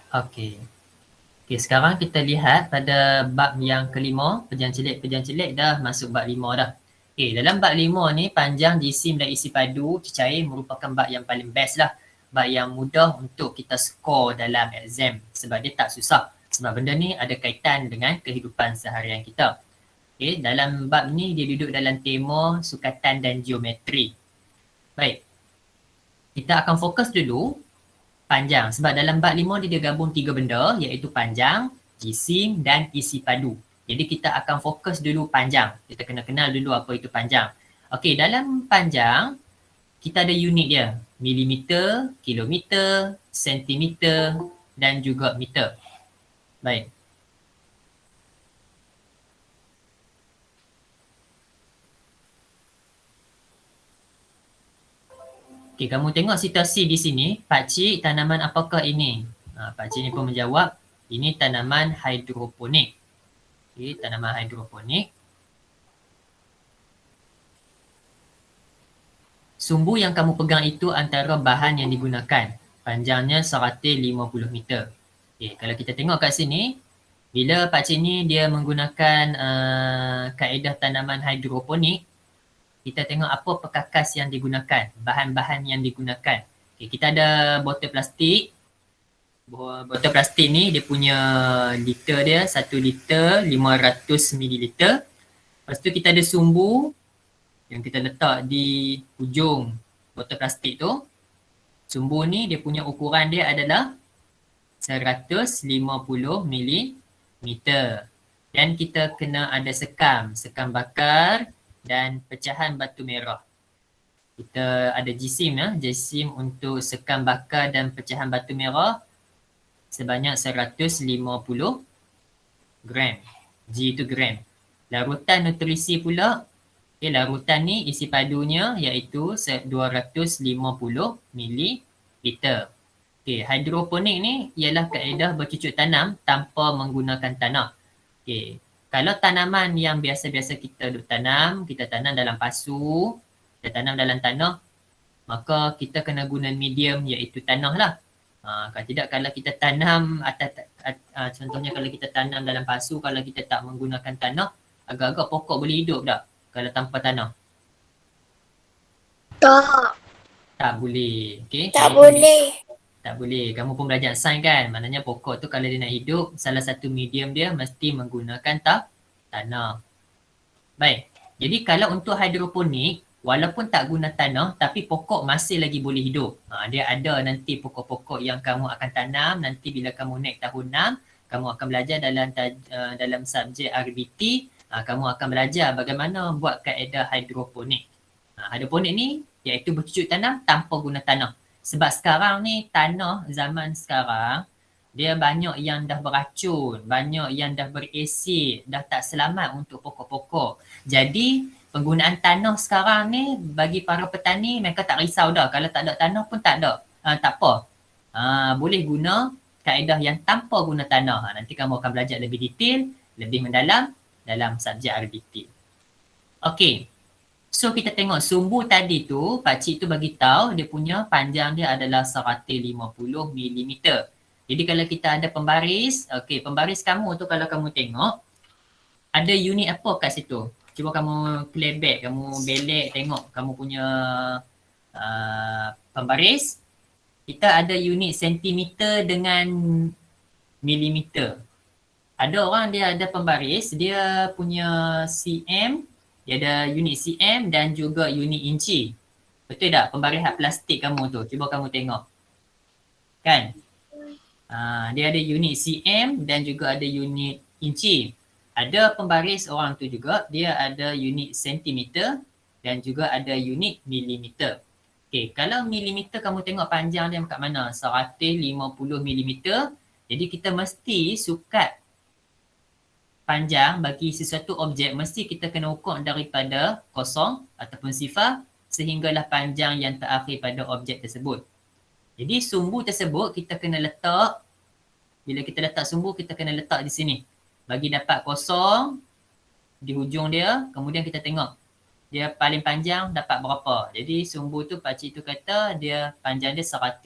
Okey. Okey, sekarang kita lihat pada bab yang kelima, pejalan celik dah masuk bab 5 dah. Okey, dalam bab 5 ni panjang, jisim dan isi padu cecair merupakan bab yang paling best lah. Bab yang mudah untuk kita skor dalam exam sebab dia tak susah. Sebab benda ni ada kaitan dengan kehidupan seharian kita. Okey, dalam bab ni dia duduk dalam tema sukatan dan geometri. Baik, kita akan fokus dulu panjang sebab dalam bab 5 dia gabung 3 benda iaitu panjang, jisim dan isi padu. Jadi kita akan fokus dulu panjang. Kita kena kenal dulu apa itu panjang. Okey, dalam panjang kita ada unit dia. Milimeter, kilometer, sentimeter dan juga meter. Baik. Okey, kamu tengok situasi di sini. Pakcik, tanaman apakah ini? Pakcik ni pun menjawab, ini tanaman hidroponik. Okey, tanaman hidroponik. Sumbu yang kamu pegang itu antara bahan yang digunakan. Panjangnya 150 meter. Okay, kalau kita tengok kat sini, bila pakcik ni dia menggunakan kaedah tanaman hidroponik, kita tengok apa perkakas yang digunakan, bahan-bahan yang digunakan. Okay, kita ada botol plastik. Botol plastik ni dia punya liter dia 1 liter 500 mililiter. Lepas tu kita ada sumbu yang kita letak di hujung botol plastik tu. Sumbu ni dia punya ukuran dia adalah 150 milimeter. Dan kita kena ada sekam bakar dan pecahan batu merah. Kita ada jisim jisim untuk sekam bakar dan pecahan batu merah sebanyak 150 gram. G itu gram. Larutan nutrisi pula, okay, larutan ni isi padunya iaitu 250 mililiter. Okay, hidroponik ni ialah kaedah bercucuk tanam tanpa menggunakan tanah. Okay, kalau tanaman yang biasa-biasa kita duk tanam, kita tanam dalam pasu, kita tanam dalam tanah, maka kita kena guna medium iaitu tanah lah. Kalau tidak, kalau kita tanam contohnya kalau kita tanam dalam pasu, kalau kita tak menggunakan tanah, agak-agak pokok boleh hidup tak kalau tanpa tanah? Tak boleh. Okay? Tak boleh. Tak boleh. Kamu pun belajar sains kan? Maknanya pokok tu kalau dia nak hidup, salah satu medium dia mesti menggunakan tanah. Baik. Jadi kalau untuk hidroponik, walaupun tak guna tanah, tapi pokok masih lagi boleh hidup. Dia ada nanti pokok-pokok yang kamu akan tanam, nanti bila kamu naik tahun 6, kamu akan belajar dalam subjek RBT, kamu akan belajar bagaimana buat kaedah hidroponik. Hidroponik ni iaitu bercucuk tanam tanpa guna tanah. Sebab sekarang ni tanah zaman sekarang dia banyak yang dah beracun, banyak yang dah berasid, dah tak selamat untuk pokok-pokok. Jadi penggunaan tanah sekarang ni bagi para petani mereka tak risau dah. Kalau tak ada tanah pun tak ada. Tak apa. Boleh guna kaedah yang tanpa guna tanah. Nanti kamu akan belajar lebih detail, lebih mendalam dalam subjek RBT. Okey. So kita tengok sumbu tadi tu, pakcik tu bagi tahu dia punya panjang dia adalah 150 milimeter. Jadi kalau kita ada pembaris, okey, pembaris kamu tu kalau kamu tengok ada unit apa kat situ? Cuba kamu clear back, kamu belek tengok kamu punya pembaris. Kita ada unit sentimeter dengan milimeter. Ada orang dia ada pembaris, dia punya cm, dia ada unit cm dan juga unit inci. Betul tak? Pembaris plastik kamu tu. Cuba kamu tengok. Kan? Dia ada unit cm dan juga ada unit inci. Ada pembaris orang tu juga, dia ada unit sentimeter dan juga ada unit milimeter. Okay, kalau milimeter kamu tengok panjang dia kat mana? 150 milimeter. Jadi kita mesti sukat panjang bagi sesuatu objek mesti kita kena ukur daripada kosong ataupun sifar sehinggalah panjang yang terakhir pada objek tersebut. Jadi sumbu tersebut kita kena letak, bila kita letak sumbu kita kena letak di sini. Bagi dapat kosong di hujung dia, kemudian kita tengok dia paling panjang dapat berapa. Jadi sumbu tu pakcik tu kata dia panjang dia 150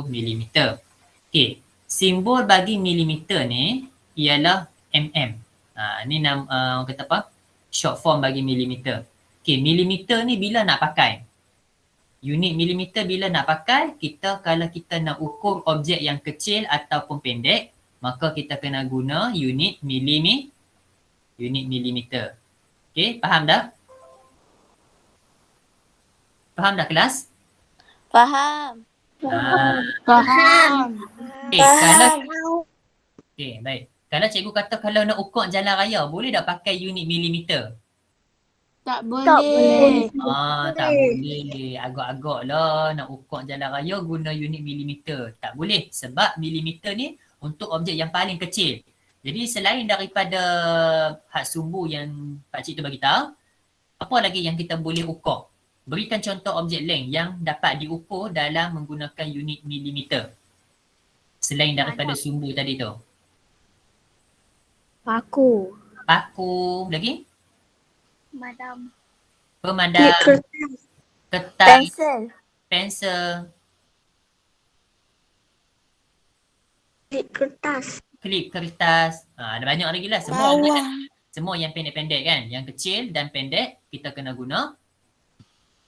milimeter. Okey. simbol bagi milimeter ni ialah mm. Ni orang kata apa? Short form bagi milimeter. Okay, milimeter ni bila nak pakai? Unit milimeter bila nak pakai, kalau kita nak ukur objek yang kecil ataupun pendek, maka kita kena guna unit milimeter. Okay, faham dah? Faham dah kelas? Faham. Faham. Baik. Kalau cikgu kata kalau nak ukur jalan raya, boleh tak pakai unit milimeter? Tak boleh. Tak boleh. Agak-agak lah nak ukur jalan raya guna unit milimeter. Tak boleh sebab milimeter ni untuk objek yang paling kecil. Jadi selain daripada had sumbu yang pakcik tu bagi tahu, apa lagi yang kita boleh ukur? Berikan contoh objek length yang dapat diukur dalam menggunakan unit milimeter. Selain daripada sumbu tadi tu. Paku. Lagi? Pemadam. Pemadam. Kertas. Pensel. Pensel. Klip kertas. Ada banyak lagi lah. Semua yang pendek-pendek kan. Yang kecil dan pendek kita kena guna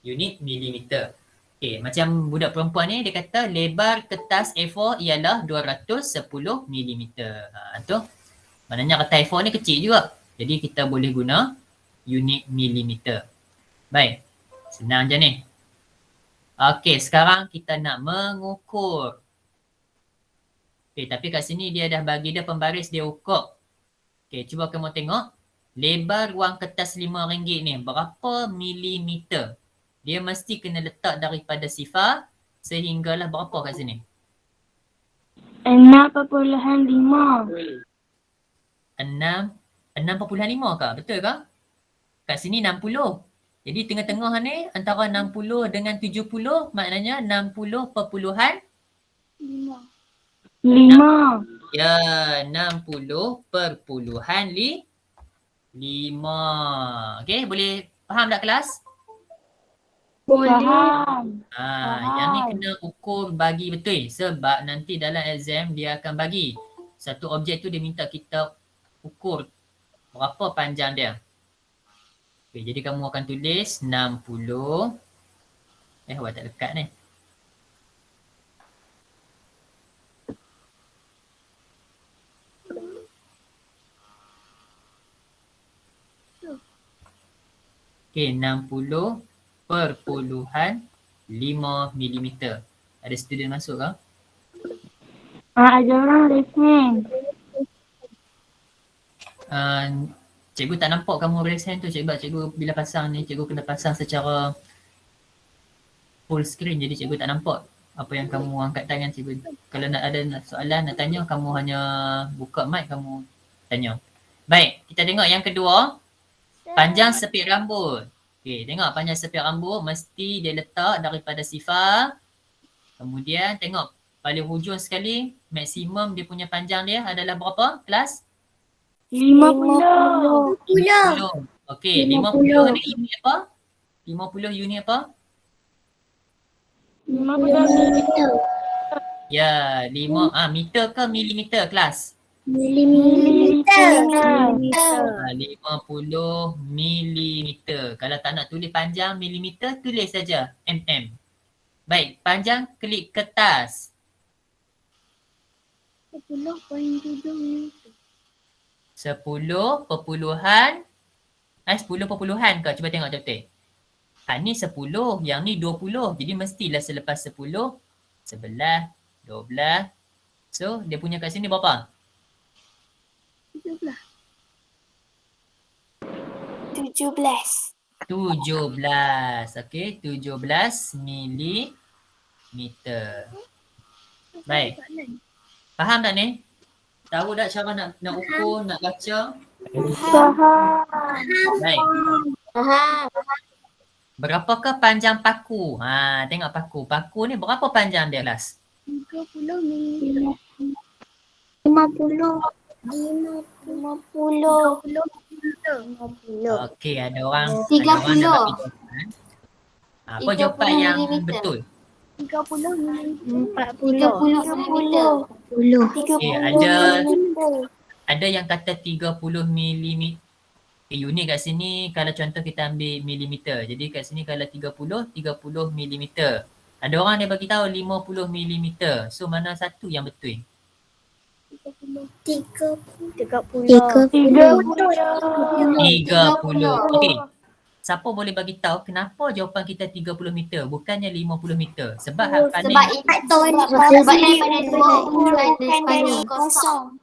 unit milimeter. Okay, macam budak perempuan ni dia kata lebar kertas A4 ialah 210 milimeter. Tu. Maknanya kertas A4 ni kecil juga. Jadi kita boleh guna unit milimeter. Baik. Senang je ni. Okey, sekarang kita nak mengukur. Okey, tapi kat sini dia dah bagi dia pembaris dia ukur. Okey, cuba kamu tengok. Lebar wang kertas RM5 ni berapa milimeter? Dia mesti kena letak daripada sifar sehinggalah berapa kat sini? 6.5. 6.5 kah? Betul kah? Kat sini 60. Jadi tengah-tengah ni antara 60 dengan 70 maknanya 60.5. 5. Ya, 60.5. Okey, boleh faham tak kelas? Faham. Yang ni kena ukur bagi betul sebab nanti dalam exam dia akan bagi satu objek tu dia minta kita ukur berapa panjang dia. Okay, jadi kamu akan tulis 60. Awak tak dekat ni. Okay, 60.5 milimeter. Ada student masuk ke? Ada orang listening. Cikgu tak nampak kamu raise hand tu cikgu bila pasang ni cikgu kena pasang secara full screen jadi cikgu tak nampak apa yang kamu angkat tangan cikgu. Kalau nak ada soalan nak tanya kamu hanya buka mic kamu tanya. Baik, kita tengok yang kedua. Panjang sepit rambut. Okey, tengok panjang sepit rambut mesti dia letak daripada sifar. Kemudian tengok paling hujung sekali maksimum dia punya panjang dia adalah berapa kelas? 50. Okey, 50 ni unit apa? 50 unit apa? 50 meter. Ya, meter ke milimeter kelas? Milimeter. 50 milimeter. Kalau tak nak tulis panjang milimeter, tulis saja mm. Baik, panjang klip kertas. 10.7 meter. 10 perpuluhan ke? Cuba tengok betul. Ni 10, yang ni 20. Jadi mestilah selepas 10, 11, 12. So, dia punya kat sini berapa? 17. 17. Okey, 17 milimeter. Baik. Faham tak ni? Tahu tak cara nak ukur, nak baca? Faham. Baik. Faham. Berapakah panjang paku? Tengok paku. Paku ni berapa panjang dia kelas? 30 meter. 50. Okey, ada orang 30. nak bagi jawapan. Apa jawapan yang milimeter. betul? 30 milimeter. 30 Okey, ada yang kata 30 milimeter. Unit kat sini kalau contoh kita ambil milimeter. Jadi kat sini kalau 30 milimeter. Ada orang dia bagi tahu 50 milimeter. So mana satu yang betul? 30. 30. Okey. Siapa boleh bagi tahu kenapa jawapan kita 30 meter bukannya 50 meter? Sebab pada Kosong.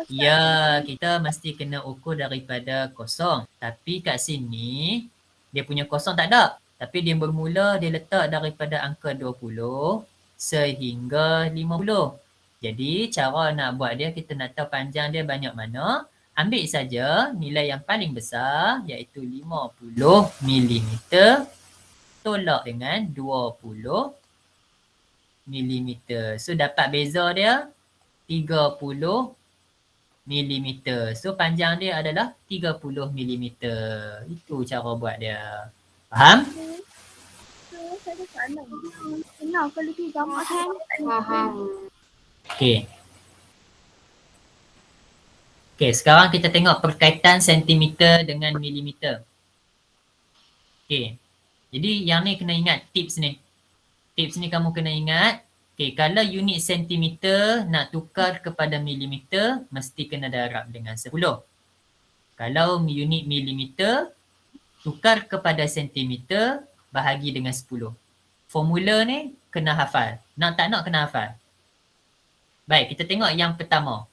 ya, kita mesti kena ukur daripada kosong. Tapi kat sini, dia punya kosong tak ada. Tapi dia bermula, dia letak daripada angka 20 sehingga 50. Jadi, cara nak buat dia, kita nak tahu panjang dia banyak mana. Ambil saja nilai yang paling besar, iaitu 50 milimeter. Tolak dengan 20 milimeter. So, dapat beza dia 30 milimeter. So panjang dia adalah 30 milimeter. Itu cara buat dia. Faham? Saya salah. Kenapa kalau dia gambar Okey. Okey, sekarang kita tengok perkaitan sentimeter dengan milimeter. Okey. Jadi yang ni kena ingat tips ni. Tips ni kamu kena ingat. Okey, kalau unit sentimeter nak tukar kepada milimeter, mesti kena darab dengan 10. Kalau unit milimeter, tukar kepada sentimeter, bahagi dengan 10. Formula ni kena hafal. Nak tak nak kena hafal. Baik, kita tengok yang pertama.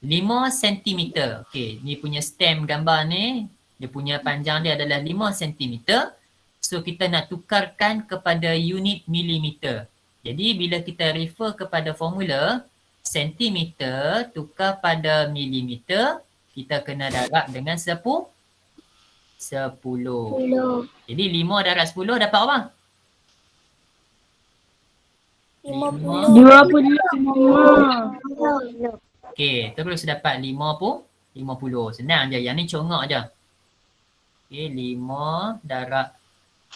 5 sentimeter. Okey, ni punya stem gambar ni, dia punya panjang dia adalah 5 sentimeter. So, kita nak tukarkan kepada unit milimeter. Jadi bila kita refer kepada formula sentimeter tukar pada milimeter, kita kena darab dengan 10. Jadi 5 darab 10 dapat apa? 25. Okey, terus dapat 50. Senang je, yang ni congak je. Okey, 5 darab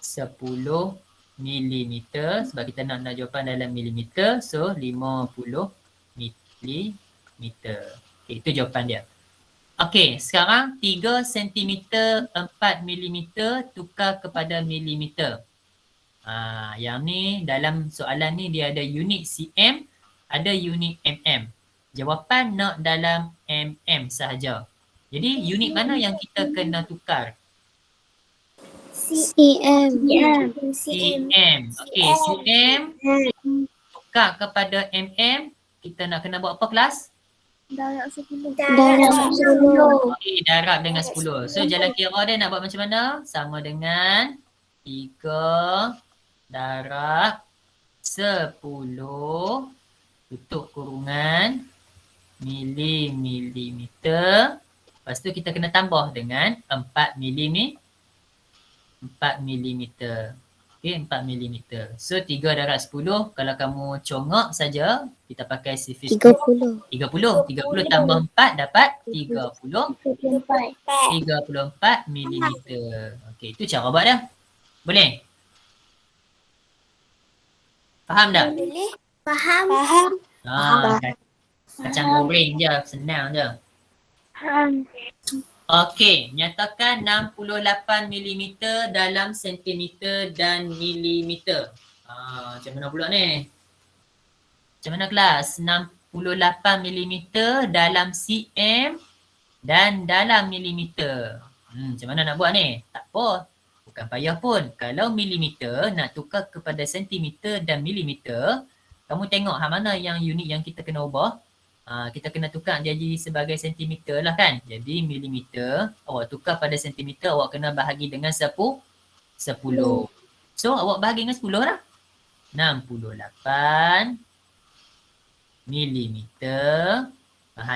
10 milimeter sebab kita nak jawapan dalam milimeter, so 50 milimeter. Okay, itu jawapan dia. Okey, sekarang 3 cm 4 milimeter tukar kepada milimeter. Yang ni dalam soalan ni dia ada unit cm, ada unit mm. Jawapan nak dalam mm sahaja. Jadi unit mana yang kita kena tukar? cm. cm. Okey, cm tukar kepada mm. Kita nak kena buat apa kelas? darab 10. Okey, darab dengan 10. So jalan kira dia nak buat macam mana? Sama dengan 3 darab 10 tutup kurungan milimeter. Lepas tu kita kena tambah dengan 4 milimeter. Okey, 4 milimeter. So 3 darab 10, kalau kamu congak saja, kita pakai sifis 30 tambah 4 dapat 34 milimeter. Okey, itu cara buat dah. Boleh? Faham tak? Faham. Kacang goreng je, senang je. Okey, nyatakan 68 mm dalam sentimeter dan milimeter. Macam mana pula ni? Macam mana kelas? 68 mm dalam cm dan dalam milimeter. Macam mana nak buat ni? Tak apa. Bukan payah pun. Kalau milimeter nak tukar kepada sentimeter dan milimeter, kamu tengok mana yang unit yang kita kena ubah. Kita kena tukar jadi sebagai sentimeter lah kan. Jadi milimeter, awak tukar pada sentimeter, awak kena bahagi dengan 10. So awak bahagi dengan 10 lah. 68 milimeter.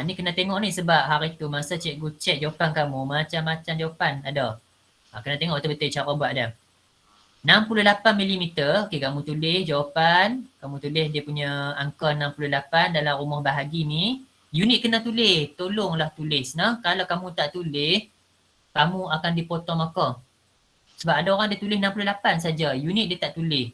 Ni kena tengok ni sebab hari tu masa cikgu cek jawapan kamu, macam-macam jawapan ada. Kena tengok betul-betul cara buat dia. 68 mm, okey, kamu tulis jawapan, kamu tulis dia punya angka 68 dalam rumah bahagi ni. Unit kena tulis, tolonglah tulis. Kalau kamu tak tulis, kamu akan dipotong markah. Sebab ada orang dia tulis 68 saja, unit dia tak tulis.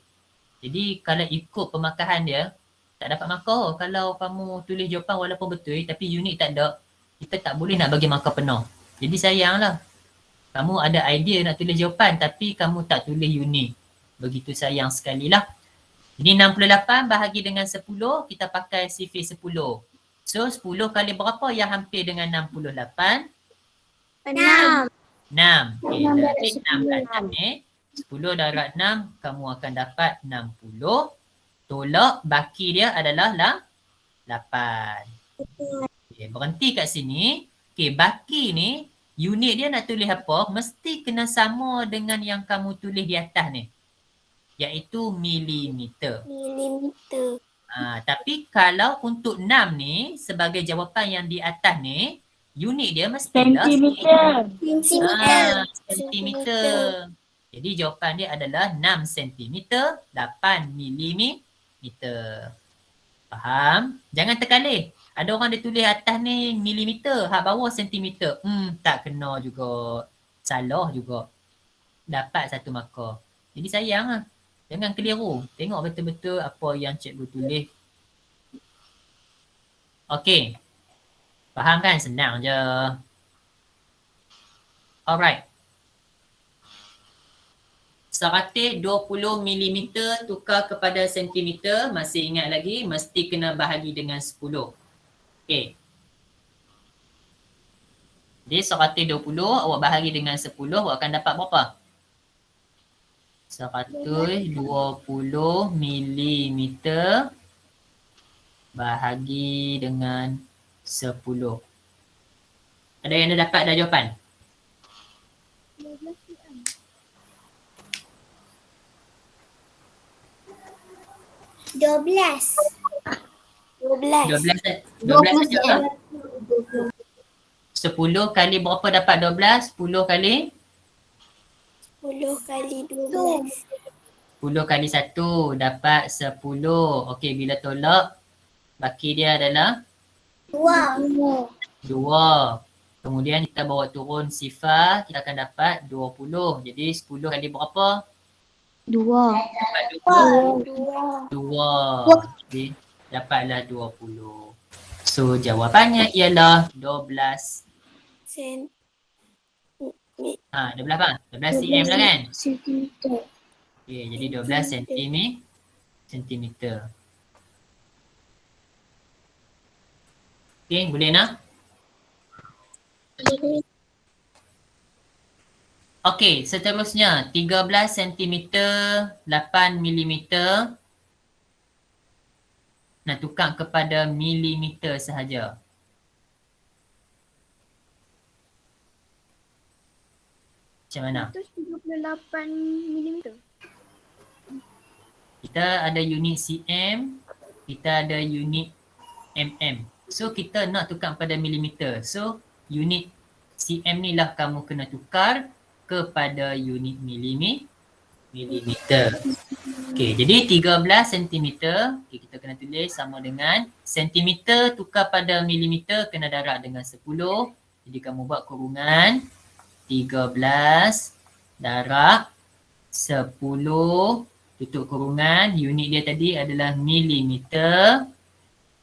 Jadi kalau ikut pemakahan dia, tak dapat markah. Kalau kamu tulis jawapan walaupun betul tapi unit tak ada, kita tak boleh nak bagi markah penuh. Jadi sayanglah. Kamu ada idea nak tulis jawapan tapi kamu tak tulis unit. Begitu sayang sekali lah. Jadi 68 bahagi dengan 10, kita pakai sifir 10. So 10 kali berapa yang hampir dengan 68? 6. 6. Okay, Enam dari darab 6 kat 10. ni. 10 darab 6, kamu akan dapat 60. Tolak, baki dia adalah 8. Okay, berhenti kat sini. Okay, baki ni, unit dia nak tulis apa? Mesti kena sama dengan yang kamu tulis di atas ni. Iaitu milimeter. Milimeter. Tapi kalau untuk 6 ni, sebagai jawapan yang di atas ni, unit dia mestilah Sentimeter. Sentimeter. sentimeter. Jadi jawapan dia adalah 6 sentimeter, 8 milimeter. Faham? Jangan terkalih. Ada orang dia tulis atas ni milimeter, hak bawah sentimeter. Tak kena juga. Salah juga. Dapat 1 markah. Jadi sayang lah. Jangan keliru. Tengok betul-betul apa yang cikgu tulis. Okey. Faham kan? Senang je. Alright. 120 mm tukar kepada sentimeter. Masih ingat lagi? Mesti kena bahagi dengan 10. Okey. Jadi 120 awak bahagi dengan 10, awak akan dapat berapa? 120 mm bahagi dengan 10. Ada yang dah dapat dah jawapan? 12. 12 saja. 10 kali berapa dapat 12? 10 kali? 10 kali 12. 10 kali 1 dapat 10. Okey, bila tolak, baki dia adalah 2. 2. Kemudian kita bawa turun sifar, kita akan dapat 20. Jadi 10 kali berapa? 2. Dapat 2. 2. Jadi dapatlah 20. So jawapannya ialah 12. Sen. 12 apa? 12 cm lah kan? Sentimeter. Okey, jadi 12 sentimeter. Okey, boleh nak? Okey, seterusnya 13 cm 8 mm. Nak tukar kepada milimeter sahaja. Macam mana? 138 mm. Kita ada unit cm, kita ada unit mm. So kita nak tukar pada milimeter. So unit cm ni lah kamu kena tukar kepada unit milimeter. Okey, jadi 13 cm. Okay, kita kena tulis sama dengan sentimeter tukar pada milimeter kena darab dengan 10. Jadi kamu buat kurungan 13 darab 10 tutup kurungan. Unit dia tadi adalah milimeter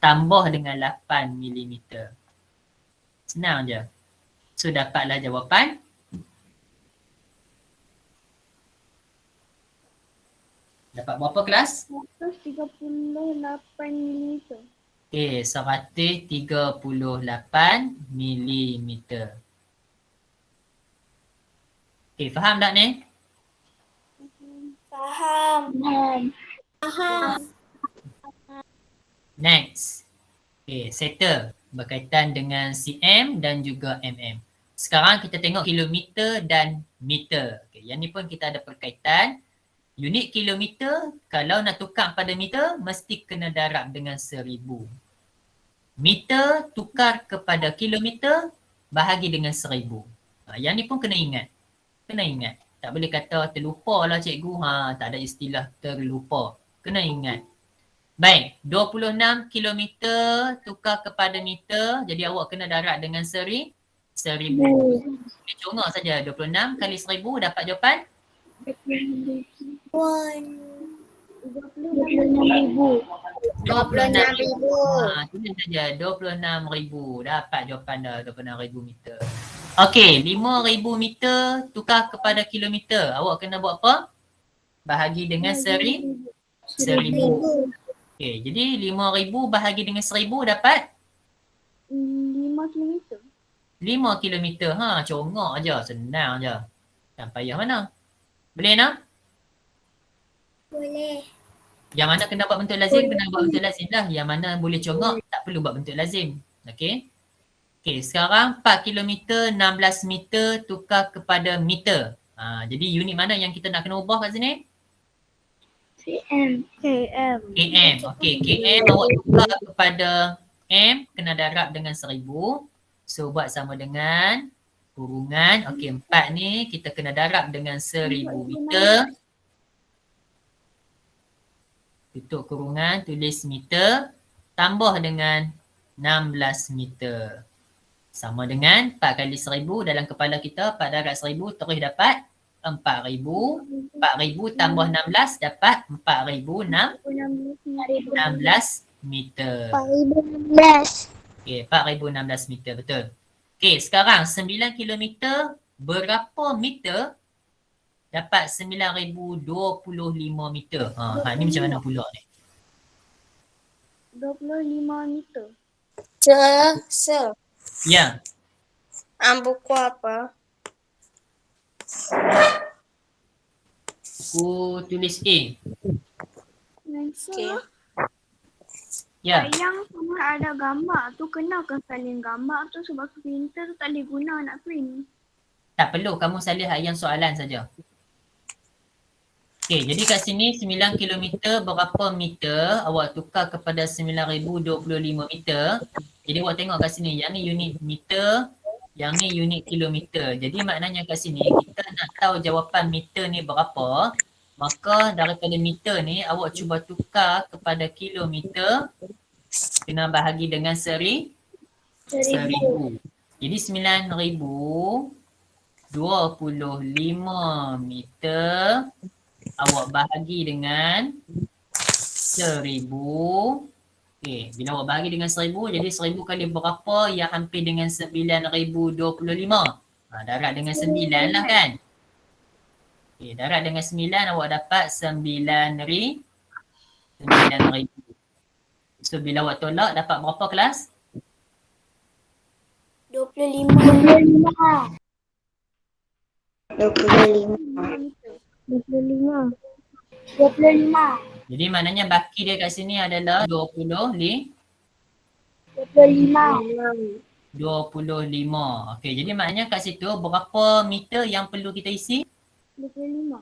tambah dengan 8 milimeter. Senang je. So dapatlah jawapan. Dapat berapa kelas? 138 mm. Okey, 138 milimeter. Okey, faham tak ni? Faham. Next. Okey, settle. Berkaitan dengan cm dan juga mm. Sekarang kita tengok kilometer dan meter. Okey, yang ni pun kita ada perkaitan. Unit kilometer, kalau nak tukar pada meter, mesti kena darab dengan 1000. Meter tukar kepada kilometer, bahagi dengan 1000. Yang ni pun kena ingat. Kena ingat. Tak boleh kata terlupa lah cikgu. Tak ada istilah terlupa. Kena ingat. Baik, 26 kilometer tukar kepada meter. Jadi awak kena darab dengan 1000. Contoh saja, 26 kali 1000 dapat jawapan? 1. 26,000. 26,000. Tulis saja 26,000. Dapat jawapan dah 26,000 meter. Okey, 5,000 meter tukar kepada kilometer. Awak kena buat apa? Bahagi dengan 1,000. Okey, jadi 5,000 bahagi dengan 1,000 dapat 5 kilometer. 5 kilometer. Congok aja, senang aja. Tak payah mana. Boleh nak? Boleh. Yang mana kena buat bentuk lazim, kena buat bentuk lazim lah. Yang mana boleh congok, tak perlu buat bentuk lazim. Okey. Okey, sekarang 4 kilometer, 16 meter tukar kepada meter. Jadi unit mana yang kita nak kena ubah kat sini? km. km. Okey, km awak tukar kepada m, kena darab dengan 1,000. So, buat sama dengan kurungan. Okey, 4 ni kita kena darab dengan 1,000 meter. Tutup kurungan, tulis meter, tambah dengan 16 meter. Sama dengan 4 kali 1,000 dalam kepala kita, 4 darab 1,000 terus dapat 4,000. 4,000 tambah 16 dapat 4,016 meter. 4,016. Okey, 4,016 meter, betul. Okey, sekarang 9 kilometer berapa meter? Dapat 9,025 meter. Ni macam mana pula ni? 25 meter. Ya. Buku apa? Aku tulis A. Nice. Okey. Ya. Yang sama ada gambar tu kenakan salin gambar tu sebab printer tu tak boleh guna nak print. Tak perlu, kamu salin yang soalan saja. Okey, jadi kat sini 9 kilometer berapa meter? Awak tukar kepada 9,025 meter. Jadi awak tengok kat sini, yang ni unit meter, yang ni unit kilometer. Jadi maknanya kat sini kita nak tahu jawapan meter ni berapa. Maka daripada meter ni awak cuba tukar kepada kilometer. Kena bahagi dengan 1,000. Jadi 9,025 meter awak bahagi dengan 1,000. Okey, bila awak bahagi dengan 1,000, jadi 1,000 kali berapa yang hampir dengan 9,025? Darab dengan 9 lah kan? Okey, darab dengan 9 awak dapat 9,000. So, bila awak tolak dapat berapa kelas? 25. 25. Jadi maknanya baki dia kat sini adalah 25. 25. Okey, jadi maknanya kat situ berapa meter yang perlu kita isi? 25.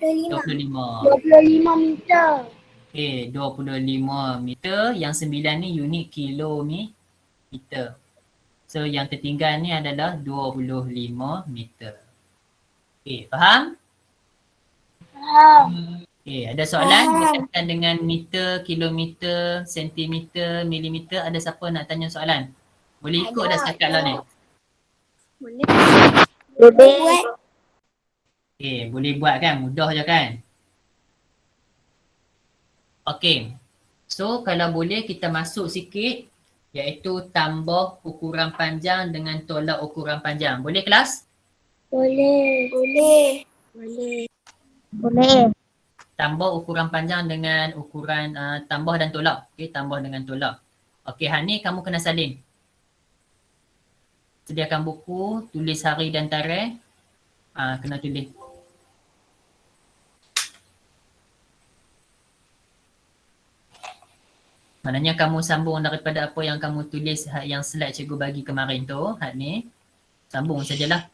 25. 25 meter. Okey, 25 meter. Yang 9 ni unit kilometer. So yang tertinggal ni adalah 25 meter. Okey, faham? Okey, ada soalan berkaitan dengan meter, kilometer, sentimeter, milimeter? Ada siapa nak tanya soalan? Boleh ikut dah setakat lah ni? Boleh. Boleh. Okey, boleh buat kan? Mudah je kan? Okey. So, kalau boleh kita masuk sikit iaitu tambah ukuran panjang dengan tolak ukuran panjang. Boleh kelas? Boleh. Tambah ukuran panjang dengan ukuran tambah dan tolak. Okey, tambah dengan tolak. Okey, ni kamu kena salin. Sediakan buku, tulis hari dan tarikh. Kena tulis. Maknanya kamu sambung daripada apa yang kamu tulis yang slide cikgu bagi kemarin tu, ni. Sambung sajalah.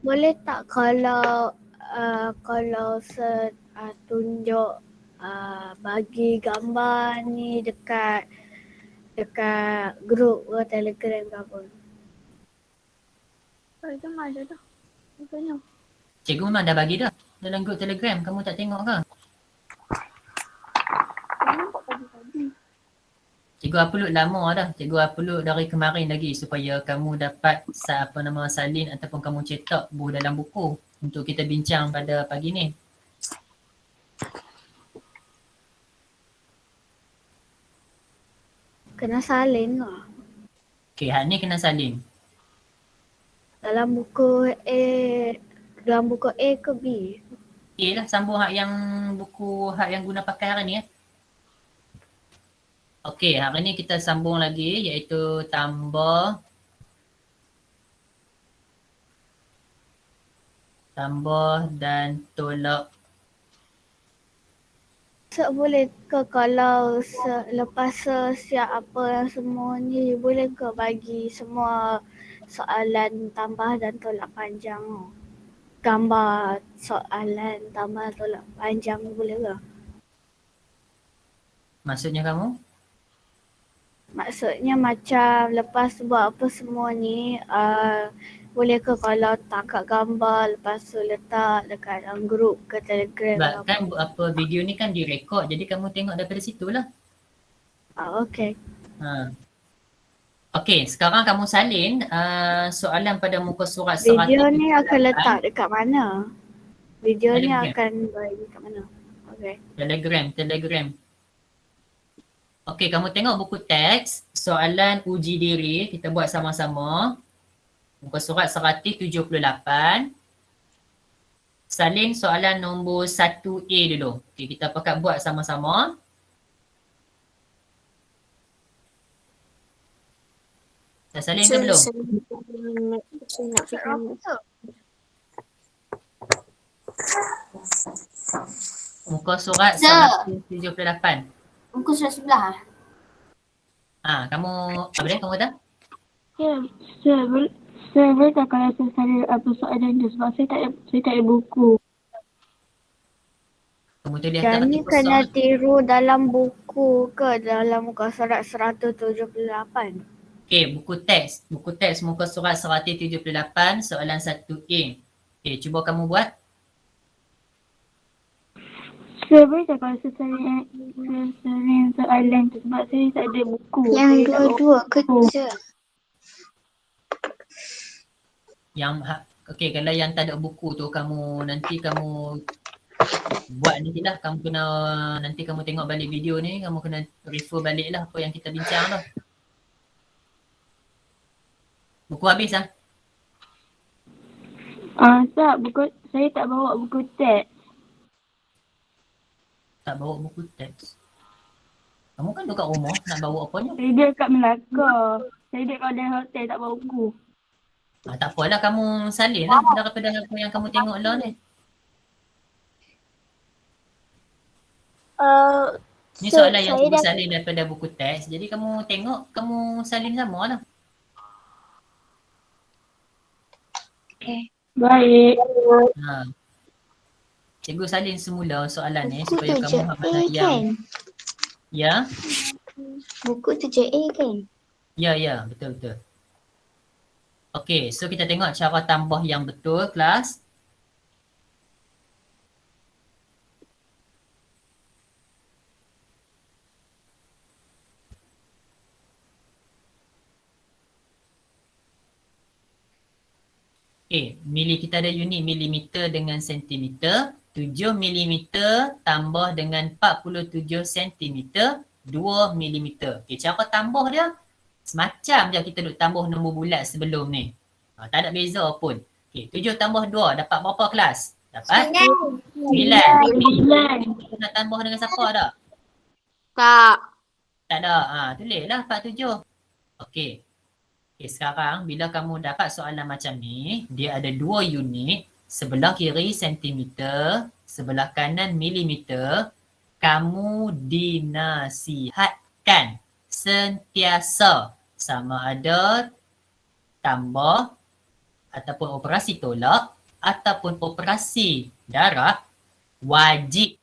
Boleh tak kalau tunjuk bagi gambar ni dekat grup Telegram ke apa? Itu mah ada dah. Makanya. Cikgu memang dah bagi dah dalam grup Telegram. Kamu tak tengok ke? Nampak tadi. Cikgu upload lama dah. Cikgu upload dari kemarin lagi supaya kamu dapat salin ataupun kamu cetak buku dalam buku untuk kita bincang pada pagi ni. Kena salin lah. Okay, hak ni kena salin. Dalam buku A ke B? Okay lah, sambung hak yang buku hak yang guna pakai hari ni Okey, hari ni kita sambung lagi iaitu tambah dan tolak. Boleh ke kalau lepas siap apa yang semua ni, boleh ke bagi semua soalan tambah dan tolak panjang? Gambar soalan tambah tolak panjang boleh ke? Maksudnya kamu? Maksudnya macam lepas buat apa semua ni, boleh ke kalau tangkap gambar lepas tu letak dekat dalam grup ke Telegram? Sebab kan apa video ni kan direkod, jadi kamu tengok daripada situ lah. Okay. Okey, sekarang kamu salin soalan pada muka surat 100. Video ni akan letak dekat mana? Video ni Telegram. akan bagi dekat mana? Okay. Telegram. Okey, kamu tengok buku teks, soalan uji diri, kita buat sama-sama. Muka surat 178. Salin soalan nombor 1A dulu. Okey, kita pakat buat sama-sama. Dah salin ke belum? Nak fikir. Muka surat Sir. 178. Muka surat sebelah. Kamu apa dia kamu kata? Ya, saya boleh tak kalau saya cari apa soalan dia sebab saya tak ada buku. Kamu tu dia Yang tak ni kena tiru dalam buku ke dalam muka surat 178? Okey, buku teks muka surat 178 soalan 1A. Okey, cuba kamu buat. Saya boleh tak kalau saya cari soalan tu sebab saya tak ada buku. Yang Saya tak bawa dua-dua buku. kerja. Okey, kalau yang tak ada buku tu nanti kamu buat nanti lah. Nanti kamu tengok balik video ni, kamu kena refer balik lah apa yang kita bincang lah. Buku habis lah. Tak, saya tak bawa buku teks. Tak bawa buku teks. Kamu kan dekat rumah, nak bawa apanya? Saya duduk kat Melaka. Saya duduk kat hotel tak bawa buku. Tak apalah, kamu salin lah daripada apa yang kamu tengok lah ni. Ni soalan yang kamu salin daripada buku teks. Jadi kamu tengok, kamu salin sama lah. Okay. Baik. Cikgu salin semula soalan ni Buku supaya kamu 7A kan? Ya? Buku 7A kan? Ya, betul. Okey, so kita tengok cara tambah yang betul, kelas. Kita ada unit milimeter dengan sentimeter. 7 milimeter tambah dengan 47 sentimeter, 2 milimeter. Cara tambah dia semacam je kita duk tambah nombor bulat sebelum ni. Tak ada beza pun. 7 tambah 2 dapat berapa kelas? Dapat 9. Kita nak tambah dengan siapa dah? Tak. Tak ada. Tulislah 47. Okey, sekarang bila kamu dapat soalan macam ni, dia ada 2 unit, sebelah kiri sentimeter, sebelah kanan milimeter. Kamu dinasihatkan sentiasa sama ada tambah ataupun operasi tolak ataupun operasi darab, wajib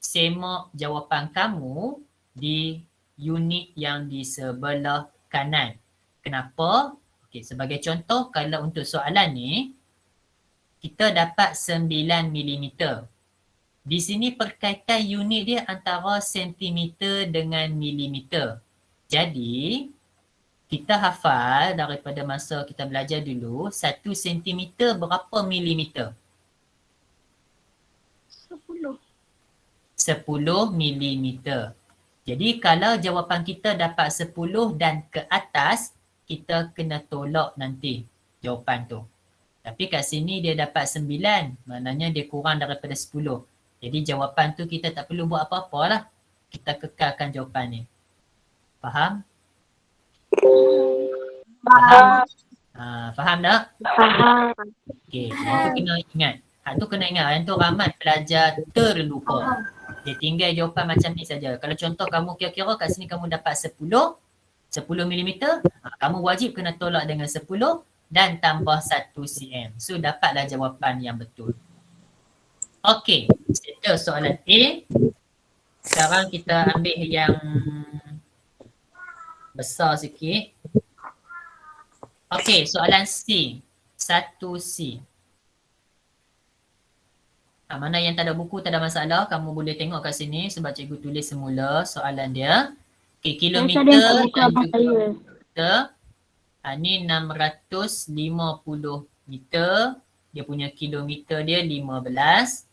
semak jawapan kamu di unit yang di sebelah kanan. Kenapa? Sebagai contoh, kalau untuk soalan ni, kita dapat 9 milimeter. Di sini perkaitan unit dia antara sentimeter dengan milimeter. Jadi, kita hafal daripada masa kita belajar dulu, 1 sentimeter berapa milimeter? 10. 10 milimeter. Jadi kalau jawapan kita dapat 10 dan ke atas, kita kena tolak nanti jawapan tu. Tapi kat sini dia dapat 9, maknanya dia kurang daripada 10. Jadi jawapan tu kita tak perlu buat apa-apa lah. Kita kekalkan jawapan ni. Faham? Faham? Faham tak? Faham. Okey, yang tu kena ingat. Hak tu kena ingat, yang tu ramai pelajar terlupa. Dia tinggal jawapan macam ni saja. Kalau contoh kamu kira-kira kat sini kamu dapat 10 milimeter, kamu wajib kena tolak dengan 10 dan tambah 1 cm. So dapatlah jawapan yang betul. Okey, settle soalan A. Sekarang kita ambil yang besar sikit. Okey, soalan C. 1C. Mana yang tak ada buku tak ada masalah. Kamu boleh tengok kat sini sebab cikgu tulis semula soalan dia. Okey, kilometer dan juga meter. Ni 650 meter. Dia punya kilometer dia 15.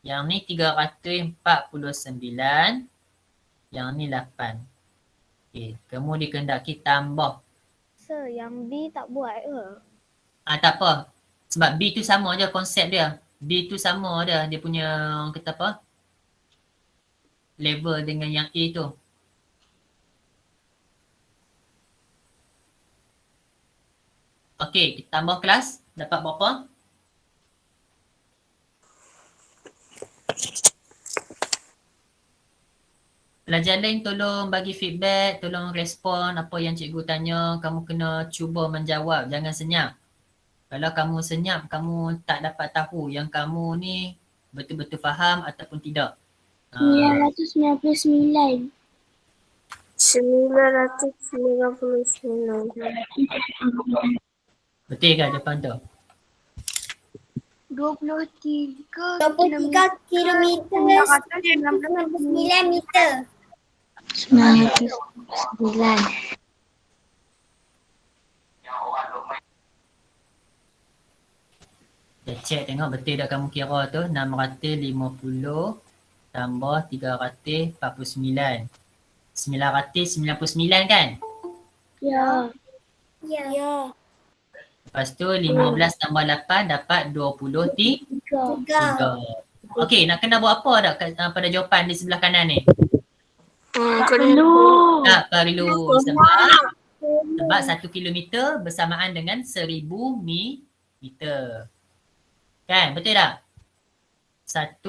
Yang ni 349. Yang ni 8. Okey, kamu dikehendaki tambah. Sir, yang B tak buat ke? Tak apa. Sebab B tu sama je konsep dia. B tu sama dia. Dia punya kata apa? Level dengan yang A tu. Okey, kita tambah kelas. Dapat berapa? Pelajar lain tolong bagi feedback, tolong respon apa yang cikgu tanya. Kamu kena cuba menjawab, jangan senyap. Kalau kamu senyap, kamu tak dapat tahu yang kamu ni betul-betul faham ataupun tidak. 999. 999. Betul ke jawapan tu? 23 kilometer 999 meter. 909. Kita check tengok betul tak kamu kira tu. 650 tambah 349. 999 kan? Ya. Ya. Lepas tu 15 tambah 8 dapat 23. Okey, nak kena buat apa tak pada jawapan di sebelah kanan ni? Perlu. Tak perlu sebab 1 kilometer bersamaan dengan 1000 meter. Kan? Betul tak? 1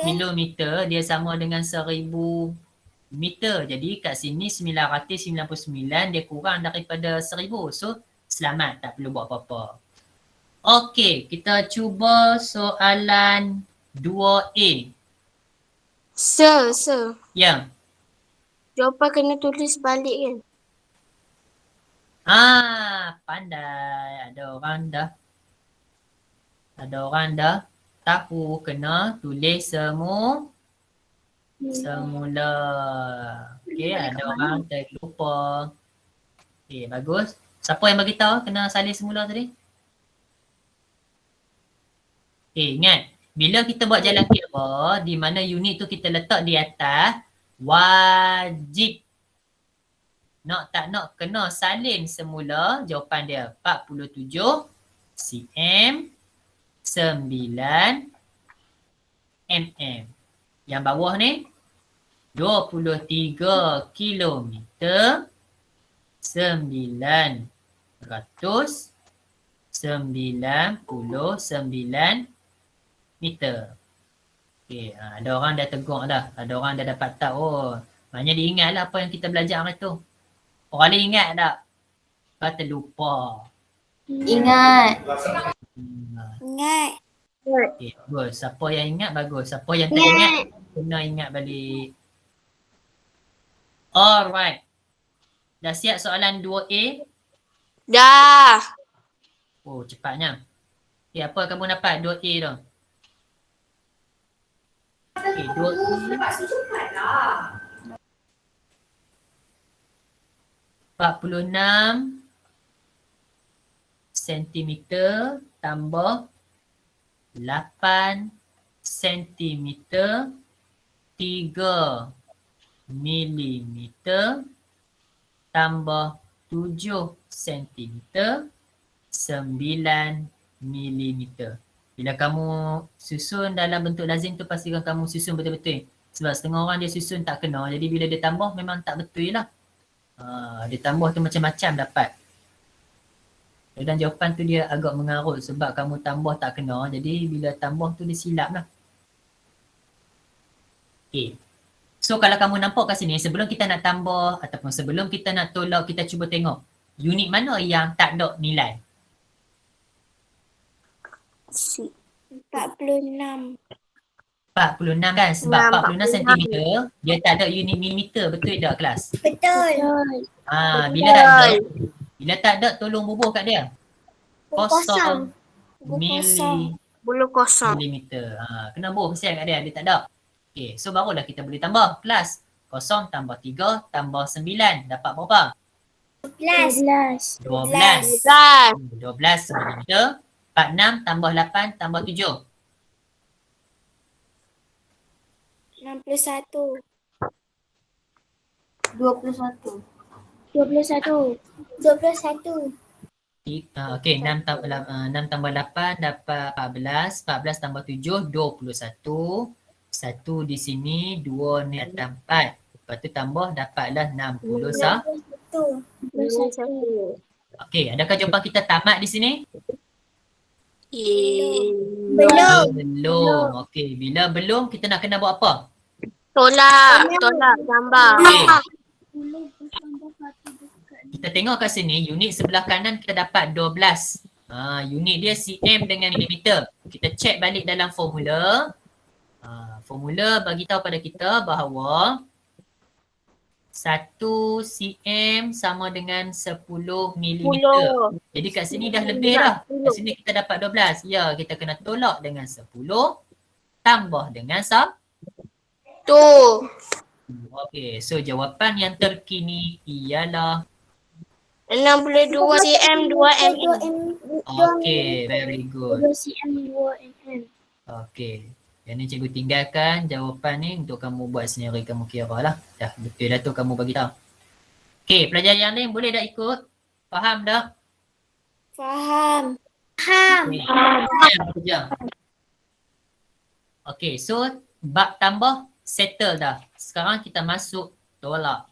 kilometer dia sama dengan 1000 meter. Jadi kat sini 999 dia kurang daripada 1000. So selamat, tak perlu buat apa-apa. Okey, kita cuba soalan 2A. Sir. Ya. Jawapan kena tulis balik kan? Pandai. Ada orang dah tahu kena tulis semula. Okey, ada orang terlupa. Okey, bagus. Siapa yang bagi tahu kena salin semula tadi? Okey, ingat. Bila kita buat jalan kira, di mana unit tu kita letak di atas, wajib. Nak tak nak kena salin semula. Jawapan dia 47 cm 9 mm. Yang bawah ni 23 kilometer 999 meter. Okey, ada orang dah tegur dah. Ada orang dah dapat tahu. Maknanya dia ingatlah apa yang kita belajar hari tu. Orang lain ingat tak? Kau terlupa. Ingat. Ingat. Okay, bagus. Siapa yang ingat bagus. Siapa yang tak ingat kena ingat balik. Alright. Dah siap soalan 2A? Dah. Oh, cepatnya. Okay, apa kamu dapat 2A tu? Okay, 2A. 46 sentimeter tambah 8 sentimeter 3 milimeter tambah 7 sentimeter 9 milimeter. Bila kamu susun dalam bentuk lazim tu pastikan kamu susun betul-betul. Sebab setengah orang dia susun tak kena. Jadi bila dia tambah memang tak betul lah. Dia tambah tu macam-macam dapat. Dan jawapan tu dia agak mengarut sebab kamu tambah tak kena. Jadi bila tambah tu dia silap lah. Okay. So kalau kamu nampak kat sini sebelum kita nak tambah ataupun sebelum kita nak tolak kita cuba tengok unit mana yang tak ada nilai. 46. 46 kan? Sebab 46 cm dia tak ada unit milimeter. Betul tak kelas? Betul. Bila tak ada tolong bubuh kat dia. Kosong milimeter. Kena bubuh kesian kat dia. Dia tak ada. Okay, so barulah kita boleh tambah kelas. 0 tambah 3 tambah 9. Dapat berapa? 12. 12 milimeter. 46 tambah 8 tambah 7. 61. 21. 21. Okay, 6 tambah 8 dapat 14. 14 tambah 7, 21. 1 di sini, 2 ni atas 4. Lepas tu tambah dapatlah 60 sah. 21. Okay, adakah jawapan kita tamat di sini? Belum. Okay, bila belum kita nak kena buat apa? Tolak tambah. Okay. Kita tengok kat sini, unit sebelah kanan kita dapat 12. Unit dia cm dengan milimeter. Kita check balik dalam formula. Formula bagi tahu pada kita bahawa 1 cm sama dengan 10 milimeter. Jadi kat sini dah lebih dah. Kat sini kita dapat 12. Ya, kita kena tolak dengan 10 tambah dengan 1. Okey, so jawapan yang terkini ialah 62 cm 2 mm. okey, very good. 2 cm 2 mm. Okey. Yang ni cikgu tinggalkan jawapan ni untuk kamu buat sendiri, kamu kira lah. Dah betul dah tu kamu bagi tahu. Okey, pelajar yang lain boleh dah ikut? Faham dah? Faham. Kejam. Okey, so bab tambah settle dah. Sekarang kita masuk tolak.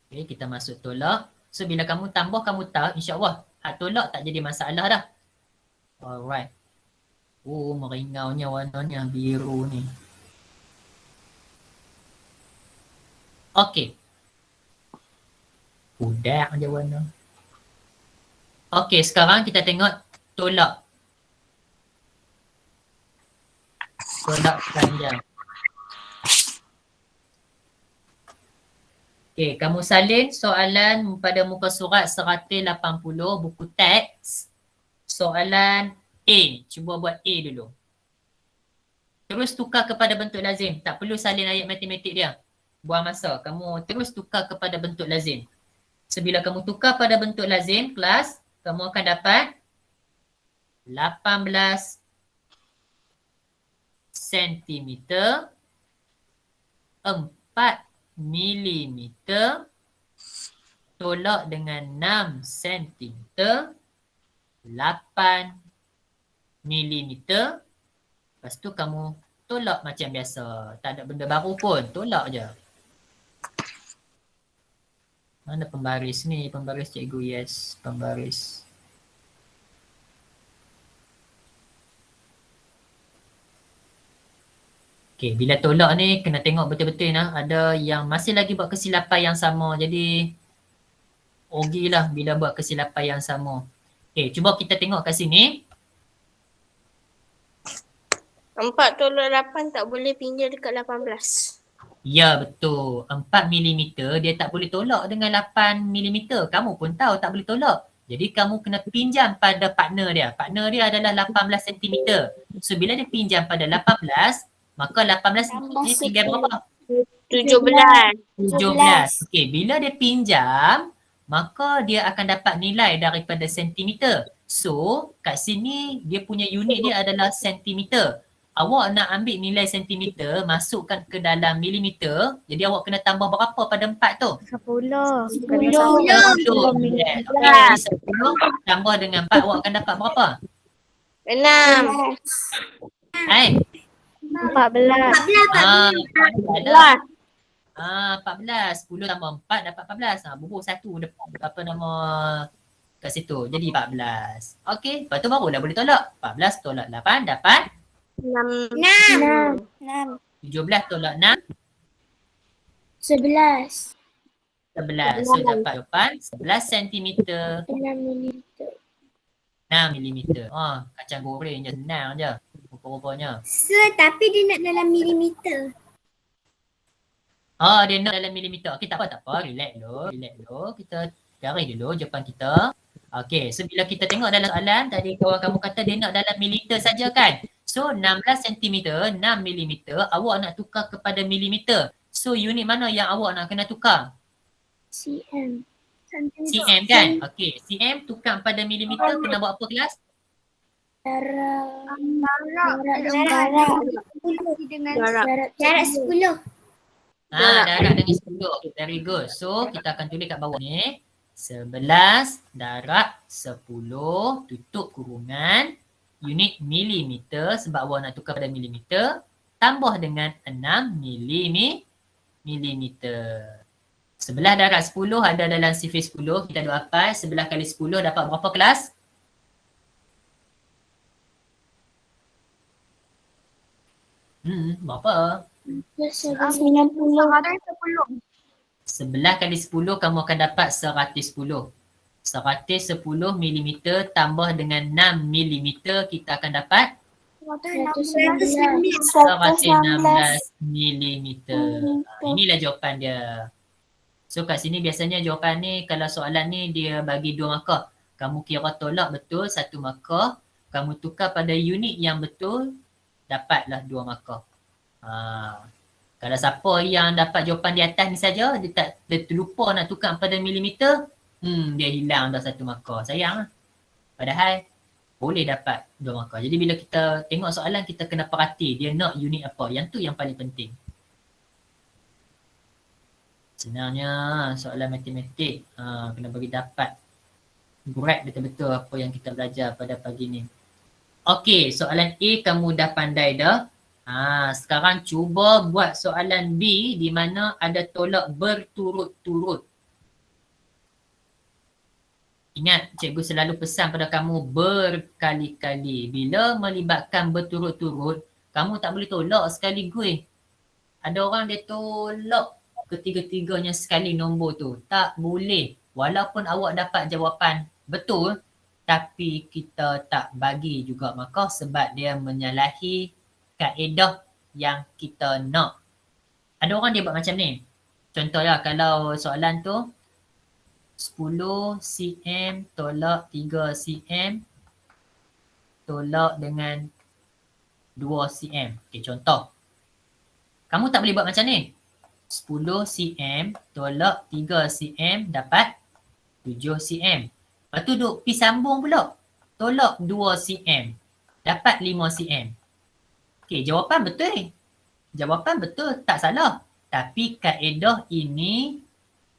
Okey, kita masuk tolak. So bila kamu tambah kamu tahu insya-Allah hak tolak tak jadi masalah dah. Alright. Oh, meringaunya warnanya biru ni. Okey. Udah je warna. Okey, sekarang kita tengok tolak. Tolak panjang. Okey, kamu salin soalan pada muka surat 180 buku teks. Soalan A. Cuba buat A dulu. Terus tukar kepada bentuk lazim. Tak perlu salin ayat matematik dia. Buang masa. Kamu terus tukar kepada bentuk lazim. So, bila kamu tukar pada bentuk lazim, kelas, kamu akan dapat 18 sentimeter 4 milimeter tolak dengan 6 sentimeter 8 milimeter. Lepas tu kamu tolak macam biasa. Tak ada benda baru pun. Tolak je. Mana pembaris ni? Pembaris cikgu. Yes. Pembaris. Okay. Bila tolak ni kena tengok betul-betul nah. Ada yang masih lagi buat kesilapan yang sama. Jadi ogilah bila buat kesilapan yang sama. Okay. Cuba kita tengok kat sini. 4 tolak 8 tak boleh pinjam dekat 18. Ya, betul. 4 milimeter dia tak boleh tolak dengan 8 milimeter. Kamu pun tahu tak boleh tolak. Jadi kamu kena pinjam pada partner dia. Partner dia adalah 18 cm. So bila dia pinjam pada 18, maka 18 ni tinggal berapa? 17. 17. Okey, bila dia pinjam, maka dia akan dapat nilai daripada sentimeter. So, kat sini dia punya unit dia adalah sentimeter. Awak nak ambil nilai sentimeter, masukkan ke dalam milimeter. Jadi awak kena tambah berapa pada 4 tu? 10. 10. Yes. Okey, jadi 10 tambah dengan 4 awak akan dapat berapa? 6. Hai. 14. Ada. 14. 10 tambah 4 dapat 14. Bubuh 1 apa nama kat situ. Jadi 14. Okey, lepas tu barulah boleh tolak. 14 tolak 8 dapat 6. 17 tolak 6 11. 11. So dapat jawapan 11 centimeter 6 milimeter. 6 milimeter. Kacang goreng je, senang je. Rupa-rupanya. Tapi dia nak dalam milimeter. Dia nak dalam milimeter. Okey, tak apa. Relax dulu. Kita garis dulu jawapan kita. Okey, so bila kita tengok dalam soalan, tadi kawan kamu kata dia nak dalam mililiter saja kan? So 16 cm, 6 mm, awak nak tukar kepada milimeter. So unit mana yang awak nak kena tukar? cm. cm kan? Okey, cm tukar pada milimeter kena buat apa kelas? Darab Darab 10. Darab dengan 10. Very good. So kita akan tulis kat bawah ni. 11 darab 10 tutup kurungan unit milimeter sebab awak nak tukar pada milimeter tambah dengan 6 milimeter. 11 darab 10 ada dalam sifir 10. Kita ada apa? 11 kali 10 dapat berapa kelas? Berapa? 90. 11 kali 10 kamu akan dapat 110. 110 mm tambah dengan 6 mm kita akan dapat 116 mm. Inilah jawapan dia. So kat sini biasanya jawapan ni kalau soalan ni dia bagi 2 markah. Kamu kira tolak betul 1 markah. Kamu tukar pada unit yang betul dapatlah 2 markah. Kalau siapa yang dapat jawapan di atas ni saja, dia terlupa nak tukar pada milimeter, dia hilang dah 1 markah. Sayang lah. Padahal boleh dapat 2 markah. Jadi bila kita tengok soalan, kita kena perhati dia nak unit apa. Yang tu yang paling penting. Senangnya soalan matematik, kena bagi dapat grab betul-betul apa yang kita belajar pada pagi ni. Okey, soalan A kamu dah pandai dah. Sekarang cuba buat soalan B di mana ada tolak berturut-turut. Ingat, cikgu selalu pesan pada kamu berkali-kali. Bila melibatkan berturut-turut, kamu tak boleh tolak sekaligus. Ada orang dia tolak ketiga-tiganya sekali nombor tu. Tak boleh. Walaupun awak dapat jawapan betul, tapi kita tak bagi juga markah sebab dia menyalahi kaedah yang kita nak. Ada orang dia buat macam ni. Contohnya kalau soalan tu 10 cm tolak 3 cm tolak dengan 2 cm. Okey, contoh. Kamu tak boleh buat macam ni. 10 cm tolak 3 cm dapat 7 cm. Lepas tu duk pi sambung pula. Tolak 2 cm dapat 5 cm. Okey, jawapan betul. Jawapan betul, tak salah. Tapi kaedah ini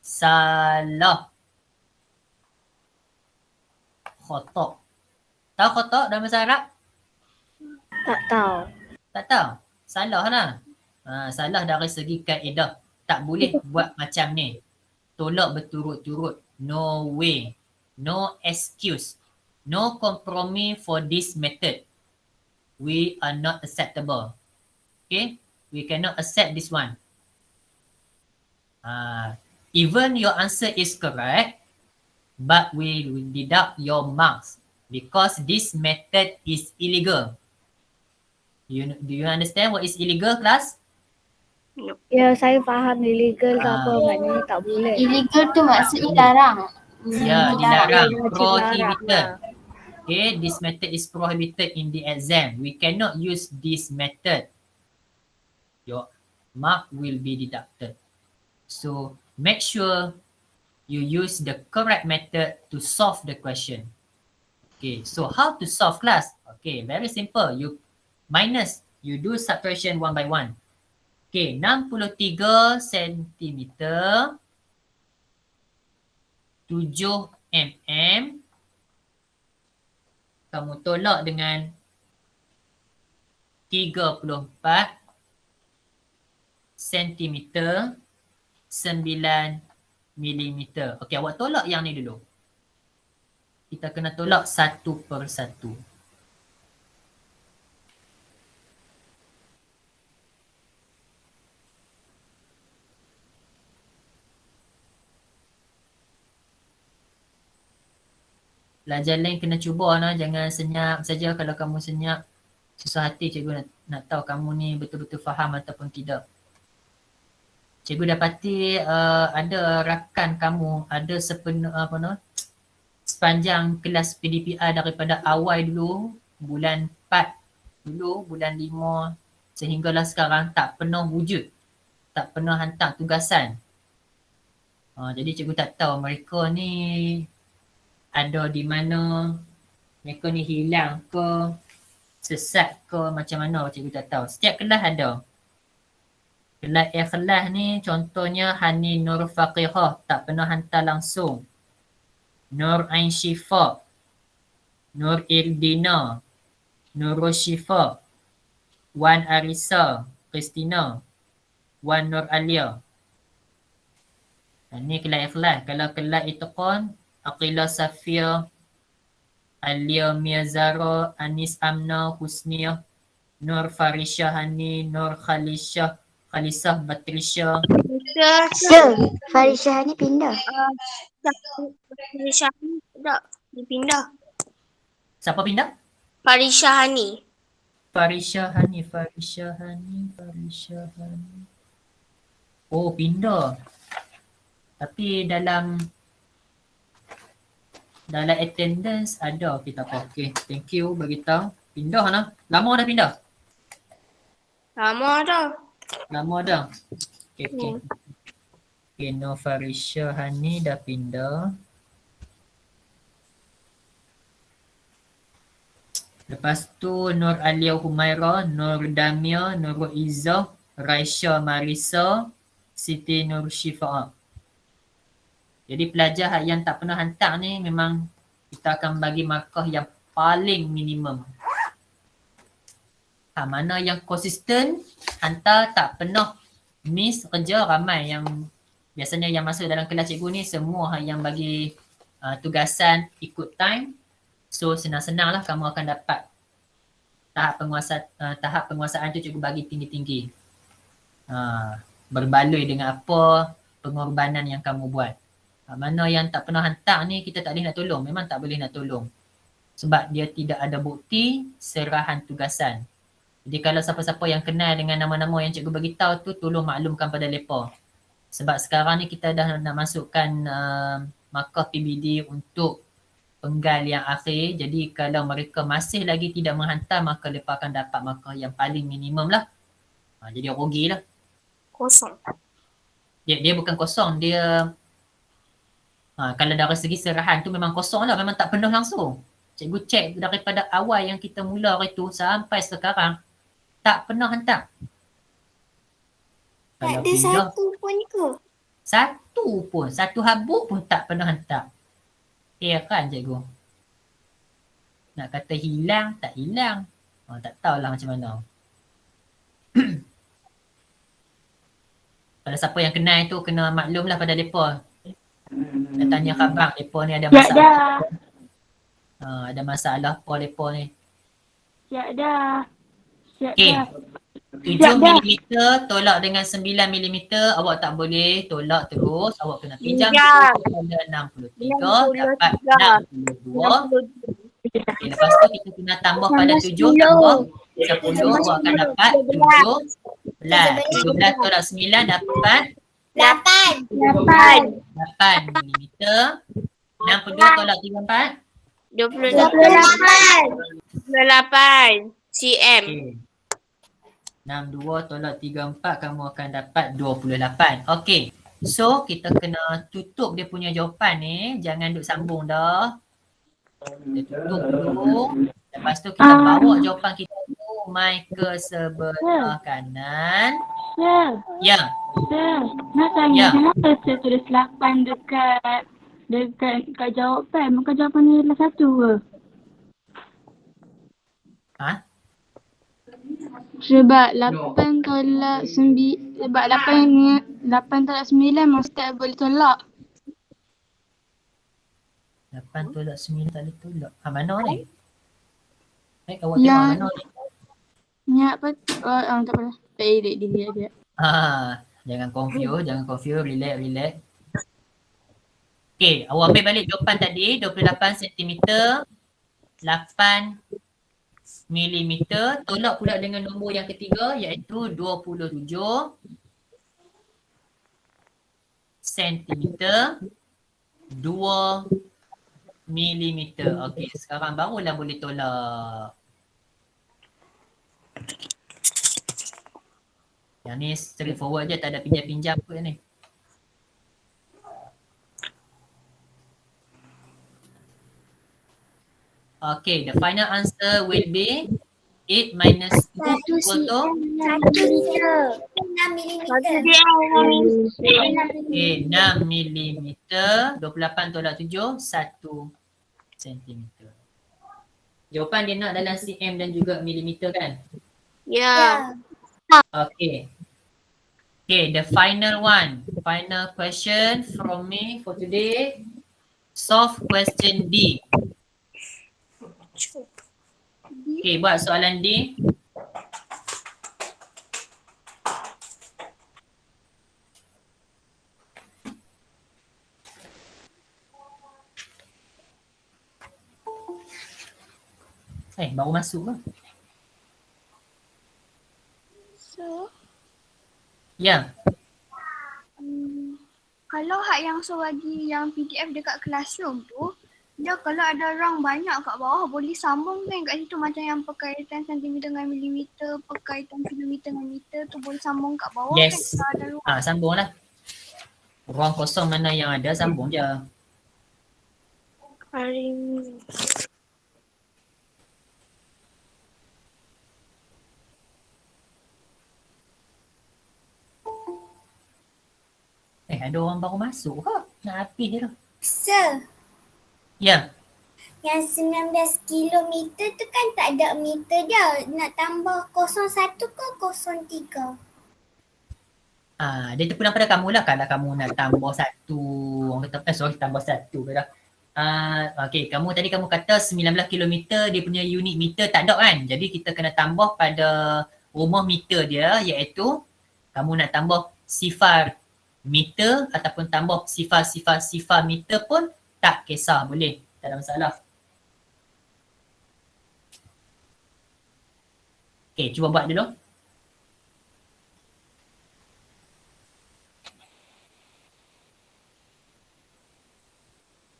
salah. Khotok. Tahu khotok dalam bahasa Arab? Tak tahu. Tak tahu? Salah lah. Salah dari segi kaedah. Tak boleh buat macam ni. Tolak berturut-turut. No way. No excuse. No compromise for this method. We are not acceptable. Okay? We cannot accept this one. Even your answer is correct, but we will deduct your marks because this method is illegal. Do you understand what is illegal, class? Ya, saya faham illegal ke apa maknanya tak boleh. Illegal tu maksudnya larang. Ya, dilarang. Dilarang. Prohibited. Okay, this method is prohibited in the exam. We cannot use this method. mark will be deducted. So make sure you use the correct method to solve the question. Okay, so how to solve class? Okay, very simple. You do subtraction one by one. Okay, 63 cm 7 mm. Kamu tolak dengan 34 cm 9 mm. Okey, awak tolak yang ni dulu. Kita kena tolak satu per satu. Pelajar lain kena cuba lah, jangan senyap saja. Kalau kamu senyap, susah hati cikgu nak tahu kamu ni betul-betul faham ataupun tidak. Cikgu dapati ada rakan kamu, ada sepanjang kelas PDPR daripada awal dulu, bulan 4 dulu, bulan 5 sehinggalah sekarang tak pernah wujud, tak pernah hantar tugasan. Jadi cikgu tak tahu mereka ni ada di mana, mereka ni hilang ke, sesat ke, macam mana cikgu tak tahu. Setiap kelas ada. Kelas ikhlas ni contohnya Hani Nur Faqihah tak pernah hantar langsung. Nur Ain Syifa, Nur Irdina, Nur Syifa, Wan Arisa, Christina, Wan Nur Alia. Ini kelas ikhlas. Kalau kelas Itqan, Aqilah Safia, Alia Miazara, Anis Amna, Husniah, Nur Farisha Hani, Nur Khalisah Batrisha. Farisha ni pindah. Farisha Hani tak dipindah. Siapa pindah? Farisha Hani. Farisha Hani. Oh, pindah. Tapi dalam attendance ada, kita apa. Okay, thank you beritahu. Pindah lah. Lama dah pindah? Lama dah. Lama dah. Okay. Okay, no Farisha Hani dah pindah. Lepas tu Nur Alia Humaira, Nur Damia, Nur Izzah, Raisha Marisa, Siti Nur Syifa. Jadi pelajar yang tak pernah hantar ni memang kita akan bagi markah yang paling minimum. Mana yang konsisten, hantar tak pernah miss kerja, ramai yang biasanya yang masuk dalam kelas cikgu ni semua yang bagi tugasan ikut time. So senang-senang lah kamu akan dapat tahap penguasaan tu cikgu bagi tinggi-tinggi. Berbaloi dengan apa pengorbanan yang kamu buat. Mana yang tak pernah hantar ni kita tak boleh nak tolong. Memang tak boleh nak tolong. Sebab dia tidak ada bukti serahan tugasan. Jadi kalau siapa-siapa yang kenal dengan nama-nama yang cikgu beritahu tu, tolong maklumkan pada mereka. Sebab sekarang ni kita dah nak masukkan markah PBD untuk penggal yang akhir. Jadi kalau mereka masih lagi tidak menghantar, maka mereka akan dapat markah yang paling minimum lah. Jadi rugilah. Kosong. Dia bukan kosong, dia kalau dari segi serahan tu memang kosong lah, memang tak penuh langsung. Cikgu cek daripada awal yang kita mula hari tu sampai sekarang, tak pernah hantar. Tak ada satu pun ke? Satu habuk pun tak pernah hantar. Kan cikgu? Nak kata hilang, tak hilang. Tak tahulah macam mana. Kalau siapa yang kenal tu, kena maklumlah pada mereka. Nak tanya khabar mereka ni ada masalah. Ada masalah apa mereka ni. Siap dah. Okay. 7mm tolak dengan 9mm, awak tak boleh tolak terus. Awak kena pinjam pada 63 dapat 62. Okay, lepas tu kita kena tambah pada 7, tambah 10, awak akan dapat 17. 17 tolak 9 dapat 8. 8mm. 62 tolak 34. 28 cm. Okay. 62 tolak 34 kamu akan dapat 28. Okey. So kita kena tutup dia punya jawapan ni. Jangan duk sambung dah. Kita tutup dulu. Lepas tu kita bawa jawapan kita tu mai ke sebelah kanan. Sir, Ya. sir, nak tanya Ya. kenapa saya tulis 8 dekat jawapan? Bukan jawapan ni adalah 1 ke? Ha? Sebab 8 tolak 9, sebab 8 tolak 9 mesti tak boleh tolak. 8 tolak 9 tak boleh tolak. Ha, mana ni? Awak tengok Yang mana ni? ni apa? Tak apalah. Tak edit dia. Jangan confuse, relax. Okey, awak ambil balik jawapan tadi, 28 cm, 8 mm, tolak pula dengan nombor yang ketiga iaitu 27 cm, 2 mm. Okey, sekarang barulah boleh tolak. Yang ni straightforward je, tak ada pinjam-pinjam apa ni. Okay, the final answer will be 8 minus 2 equal to 1 meter. 6 milimeter. okay, 6 mm, 28 tolak 7, 1 cm. Jawapan dia nak dalam cm dan juga milimeter kan? Ya. Okay. Okay, the final one. Final question from me for today. Solve question D. Okay, buat soalan D. Baru masuk ke? So, Ya. kalau hak yang so bagi yang PDF dekat classroom tu, dia kalau ada orang banyak kat bawah boleh sambung kan kat situ macam yang perkaitan sentimeter dengan milimeter, perkaitan kilometer dengan meter tu boleh sambung kat bawah Yes. kan kalau ada ruang. Sambung lah. Ruang kosong mana yang ada, sambung je. Hari Ada orang baru masuk ke? Nak habis je tu. Sir, Ya. yang 19 kilometer tu kan tak ada meter dia. Nak tambah 01 ke 03? Dia terpulang pada kamu lah. Kalau kamu nak tambah satu, orang kata, tambah satu dah. Okay, kamu kata 19 kilometer dia punya unit meter tak ada kan? Jadi kita kena tambah pada rumah meter dia iaitu kamu nak tambah sifar meter ataupun tambah sifar meter pun tak kisah, boleh. Tak ada masalah. Okay, cuba buat dulu.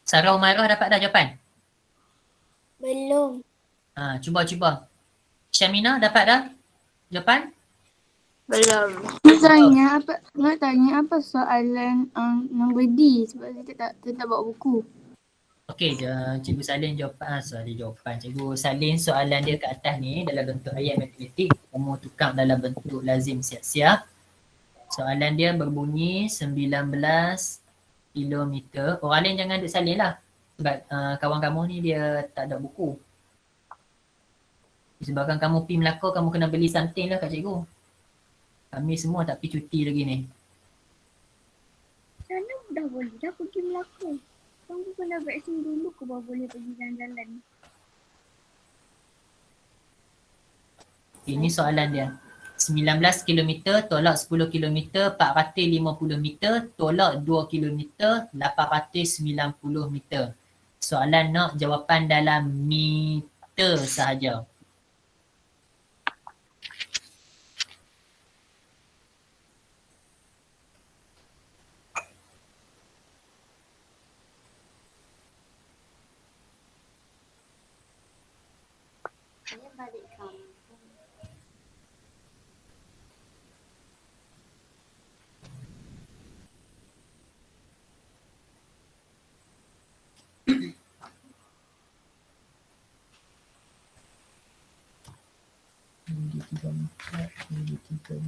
Sarah Umairah dapat dah jawapan? Belum. Cuba. Syamina dapat dah jawapan? belum. Nak tanya apa soalan nombor D sebab saya tak bawa buku. Okey, Cikgu salin jawapan. Cikgu salin soalan dia kat atas ni dalam bentuk ayat matematik. Kamu tukar dalam bentuk lazim siap-siap. Soalan dia berbunyi 19 kilometer. Orang lain jangan duk salin lah. Sebab kawan kamu ni dia tak ada buku. Sebabkan kamu pergi Melaka, kamu kena beli something lah kat cikgu. Kami semua tak pergi cuti lagi ni. Sana dah boleh dah pergi Melaka. Kamu kena vaksin dulu ke baru boleh pergi jalan-jalan. Ini soalan dia. 19 km tolak 10 km 450 meter tolak 2 km 890 meter. Soalan nak jawapan dalam meter sahaja. LED34, LED35.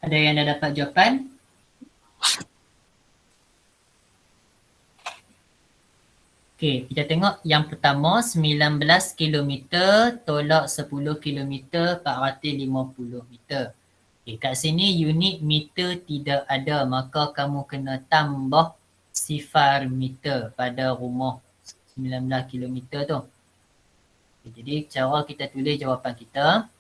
Ada yang dah dapat jawapan? Okey, kita tengok yang pertama 19 km tolak 10 km 450 meter. Okey, kat sini unit meter tidak ada, maka kamu kena tambah sifar meter pada rumah 19 km tu. Okey, jadi cara kita tulis jawapan kita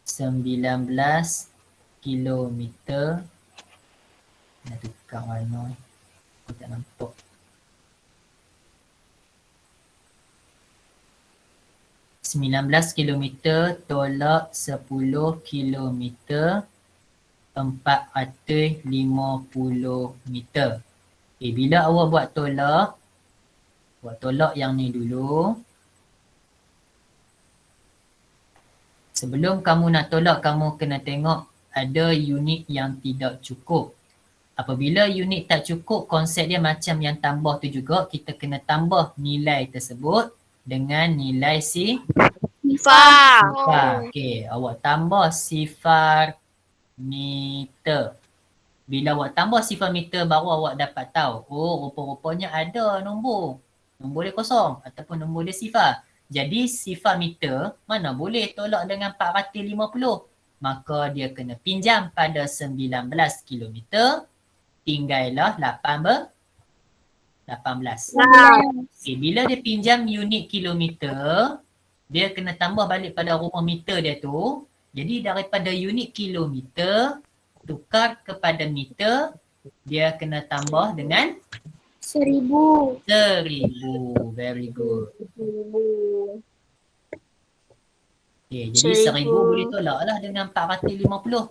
19 kilometer. Nak tukar warna. Aku tak nampak. (19 kilometer tolak 10 kilometer 450 meter. Okay, bila awak buat tolak yang ni dulu. Sebelum kamu nak tolak, kamu kena tengok ada unit yang tidak cukup. Apabila unit tak cukup, konsep dia macam yang tambah tu juga. Kita kena tambah nilai tersebut dengan nilai Sifar. Okey, awak tambah sifar meter. Bila awak tambah sifar meter, baru awak dapat tahu. Oh, rupa-rupanya ada nombor. Nombor dia kosong ataupun nombor dia sifar. Jadi sifar meter mana boleh tolak dengan 450. Maka dia kena pinjam pada 19 kilometer. Tinggallah 18. Okay, bila dia pinjam unit kilometer, dia kena tambah balik pada rumah meter dia tu. Jadi daripada unit kilometer tukar kepada meter, dia kena tambah dengan 1000. 1000. Very good. Okay, jadi 1000 boleh tolak lah dengan 450.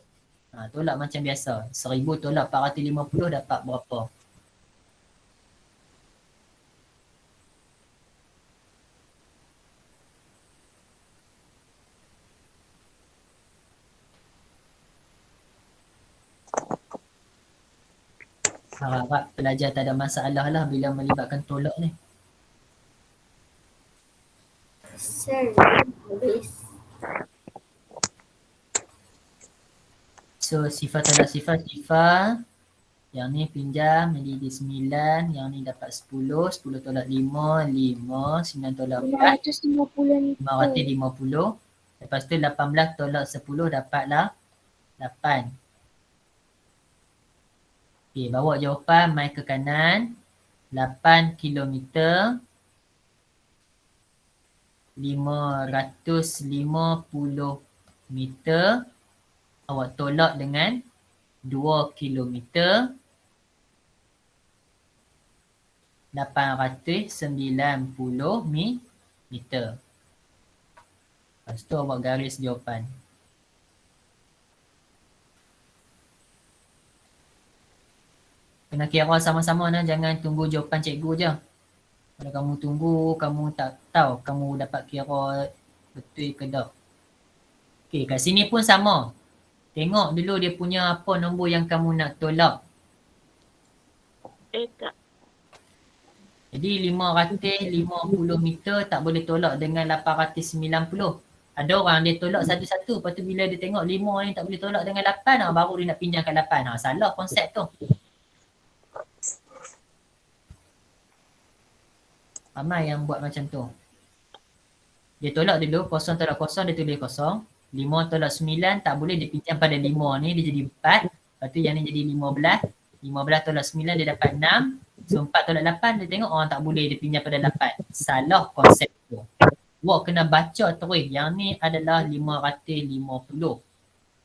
Tolak macam biasa. 1000 tolak 450 dapat berapa? Harap pelajar tak ada masalah lah bila melibatkan tolak ni. Sir, habis. So sifar tolak sifar. Yang ni pinjam jadi 9. Yang ni dapat 10. 10 tolak 5. 5. 9 tolak 4. 550 550. Lepas tu 18 tolak 10 dapatlah 8. Okay, bawa jawapan mai ke kanan. 8 kilometer 550 meter. Awak tolak dengan 2 kilometer 890 meter. Lepas tu awak garis jawapan. Kena kira sama-sama nah, jangan tunggu jawapan cikgu je. Kalau kamu tunggu, kamu tak tahu kamu dapat kira betul ke tak. Okey, kat sini pun sama. Tengok dulu dia punya apa nombor yang kamu nak tolak. Tak. Jadi 550 meter tak boleh tolak dengan 890. Ada orang dia tolak satu-satu. Lepas tu bila dia tengok 5 ni tak boleh tolak dengan 8, baru dia nak pinjamkan 8. Salah konsep tu. Ramai yang buat macam tu. Dia tolak dulu, kosong tolak kosong, dia tulis kosong. 5 tolak 9 tak boleh dia pinjam pada 5 ni, dia jadi 4. Lepas tu yang ni jadi 15. 15 tolak 9 dia dapat 6. So 4 tolak 8 dia tengok orang tak boleh dia pinjam pada 8. Salah konsep tu. Awak kena baca terus. Yang ni adalah 550.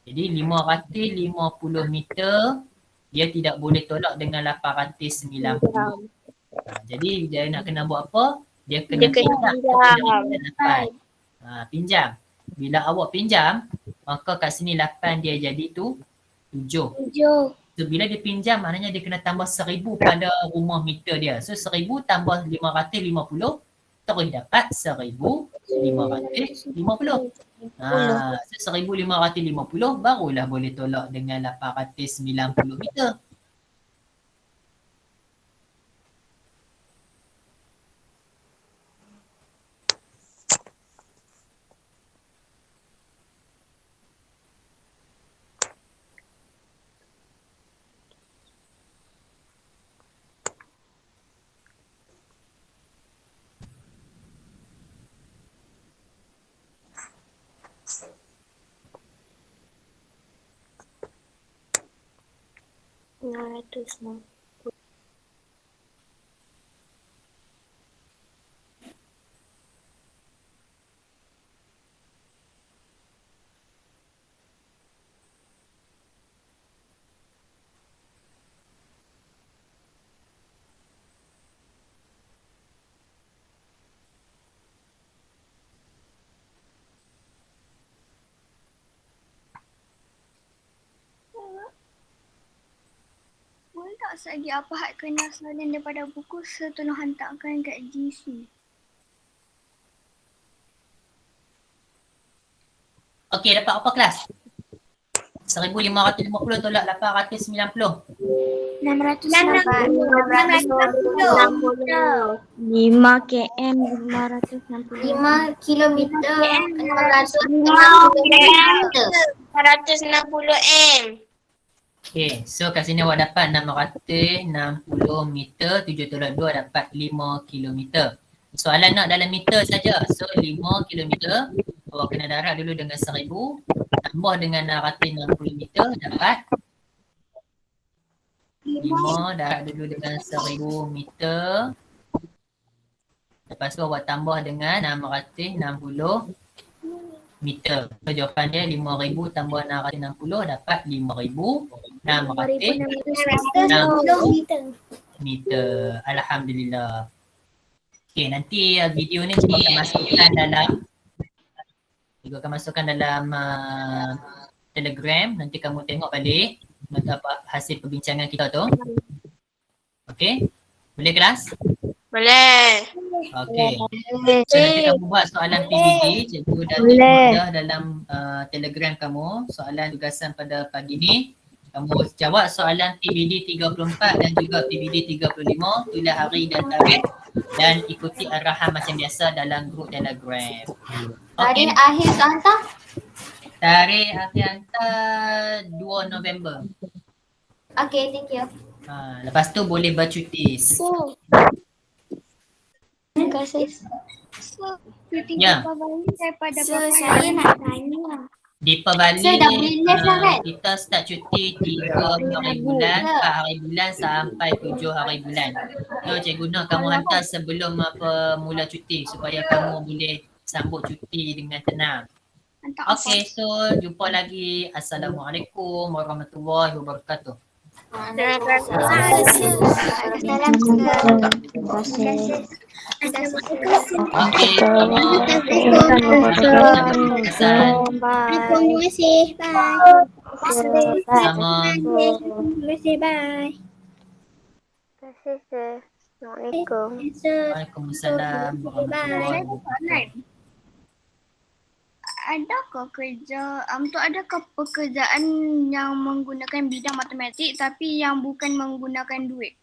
Jadi 550 meter dia tidak boleh tolak dengan 890. Jadi dia nak kena buat apa? Dia kena Dia kena pinjam pinjam. kepada 8. Pinjam. Bila awak pinjam, maka kat sini 8 dia jadi tu 7. 7. So bila dia pinjam maknanya dia kena tambah 1000 pada rumah meter dia. So 1000 tambah 550 terus dapat 1550. So 1550 barulah boleh tolak dengan 890 meter. Boleh tak lagi apa hak kena soalan daripada buku tolong hantarkan kat GC. Okey, dapat apa kelas? 1550 tolak 890. 660. 5 km 560. 5 kilometer. 460 M. Okey, so kat sini awak dapat 660 meter, 7 tolak 2 dapat 5 kilometer. Soalan nak dalam meter saja. So 5 kilometer, awak kena darab dulu dengan 1000, tambah dengan 660 meter dapat 5, darab dulu dengan 1000 meter. Lepas tu awak tambah dengan 660 meter. So jawapan dia 5000 tambah 660 dapat 5660 meter. Alhamdulillah. Okay, nanti video ni cikgu akan masukkan dalam Telegram. Nanti kamu tengok balik apa hasil perbincangan kita tu. Okay, boleh kelas? Boleh. Okay. So nanti kamu buat soalan PBD, cikgu dah mudah dalam Telegram kamu. Soalan tugasan pada pagi ni. Kamu jawab soalan PBD 34 dan juga PBD 35, tulis hari dan tarikh dan ikuti arahan macam biasa dalam grup Telegram. Tarikh akhir hantar? Tarikh akhir hantar 2 November. Okay, thank you. Lepas tu boleh bercuti. Terima kasih. Ya. Daripada Saya nak tanya. Di Pebali Saya dah boleh live lah kan? kita start cuti 3 hari bulan, 4 hari bulan sampai 7 hari bulan. So cikgu nak kamu hantar sebelum mula cuti supaya kamu boleh sambut cuti dengan tenang. Okay, so jumpa lagi. Assalamualaikum warahmatullahi wabarakatuh. Terima kasih. Okay. Terima kasih. Bye. Sama. Terima kasih. Bye. Terima kasih. Assalamualaikum. Waalaikumsalam warahmatullahi wabarakatuh. Adakah adakah pekerjaan yang menggunakan bidang matematik tapi yang bukan menggunakan duit?